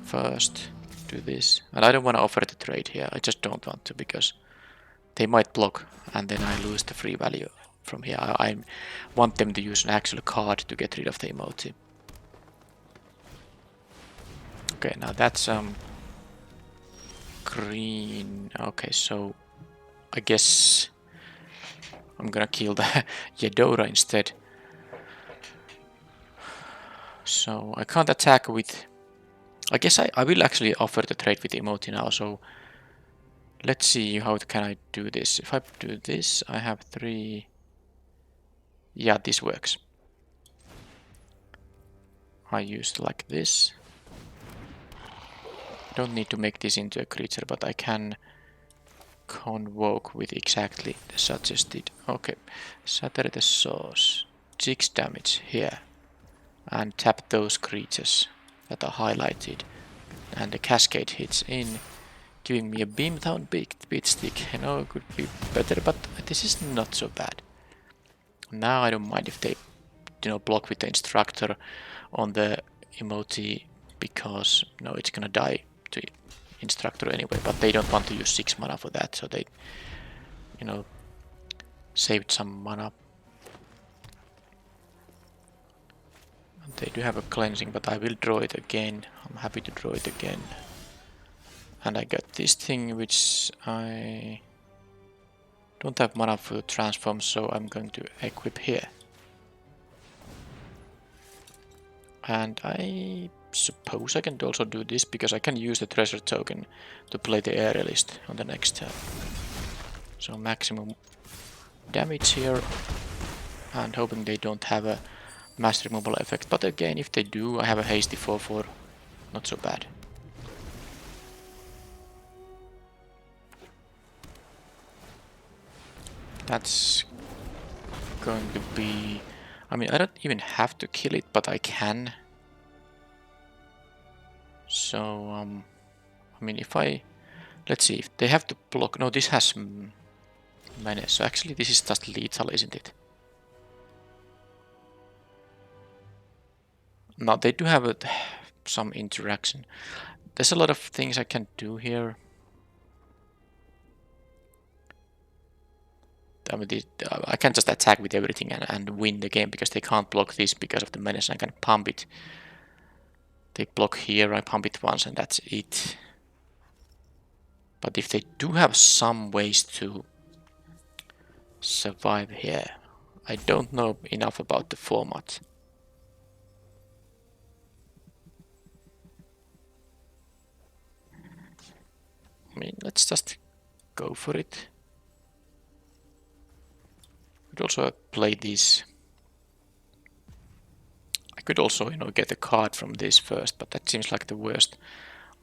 First, do this. And I don't want to offer the trade here. I just don't want to because they might block and then I lose the free value from here. I want them to use an actual card to get rid of the emote. Okay, now that's green. Okay, so I guess I'm gonna kill the Yedora instead. So I can't attack with... I guess I will actually offer the trade with emote now, so let's see how can I do this. If I do this, I have 3... Yeah, this works. I use like this. I don't need to make this into a creature, but I can convoke with exactly the suggested. Okay, shatter the source. 6 damage here. And tap those creatures that are highlighted. And the cascade hits in, giving me a beam-down beat stick. You know, it could be better, but this is not so bad. Now I don't mind if they, block with the instructor on the emote because no, it's gonna die to instructor anyway. But they don't want to use 6 mana for that, so they, saved some mana. And they do have a cleansing, but I will draw it again. I'm happy to draw it again. And I got this thing, which I don't have mana for transform, so I'm going to equip here. And I suppose I can also do this, because I can use the treasure token to play the aerialist on the next turn. So maximum damage here, and hoping they don't have a mass removal effect. But again, if they do, I have a hasty 4/4, not so bad. That's going to be... I mean, I don't even have to kill it, but I can. So, I mean, if I... Let's see, if they have to block... No, this has menace, so actually this is just lethal, isn't it? No, they do have some interaction. There's a lot of things I can do here. I mean, I can just attack with everything and win the game, because they can't block this because of the menace. I can pump it. They block here, I pump it once and that's it. But if they do have some ways to survive here, I don't know enough about the format. I mean, let's just go for it. Could also play this. I could also, get a card from this first, but that seems like the worst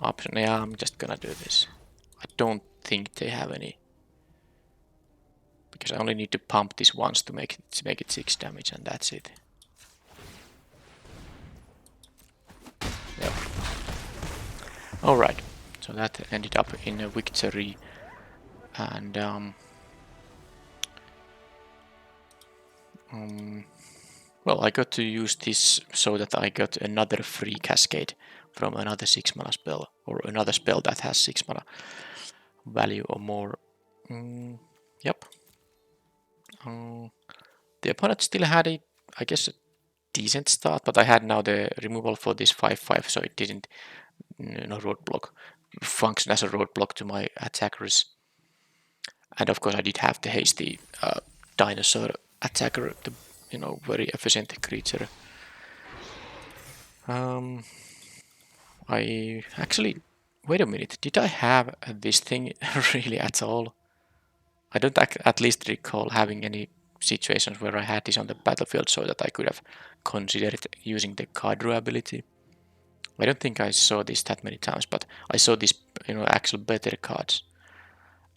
option. Yeah, I'm just gonna do this. I don't think they have any, because I only need to pump this once to make it 6 damage, and that's it. Yep. Alright, so that ended up in a victory, and well, I got to use this so that I got another free cascade from another 6 mana spell, or another spell that has 6 mana value or more. Yep. The opponent still had I guess, a decent start, but I had now the removal for this 5/5, so it didn't, roadblock, function as a roadblock to my attackers. And of course, I did have the hasty dinosaur attacker, the very efficient creature. I actually... Wait a minute, did I have this thing really at all? I don't at least recall having any situations where I had this on the battlefield so that I could have considered using the card draw ability. I don't think I saw this that many times, but I saw this, actual better cards.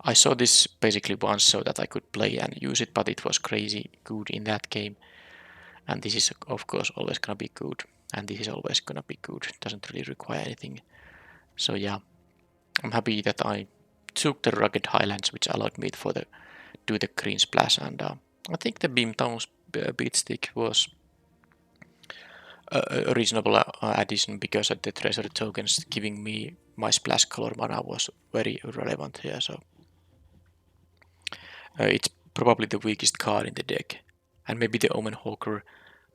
I saw this basically once so that I could play and use it, but it was crazy good in that game. And this is of course always gonna be good. And this is always gonna be good. It doesn't really require anything. So yeah, I'm happy that I took the Rugged Highlands, which allowed me for do the green splash. And I think the Beamtown's beat stick was a reasonable addition because of the treasure tokens giving me my splash color mana was very relevant here. So it's probably the weakest card in the deck, and maybe the Omen Hawker.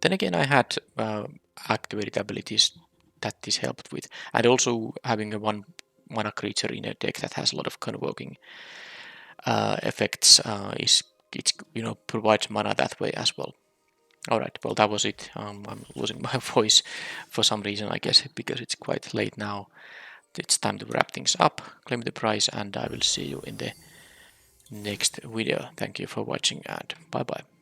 Then again, I had activated abilities that this helped with, and also having a one mana creature in a deck that has a lot of convoking effects provides mana that way as well. All right, well that was it. I'm losing my voice for some reason, I guess, because it's quite late now. It's time to wrap things up, claim the prize, and I will see you in the next video. Thank you for watching and bye bye.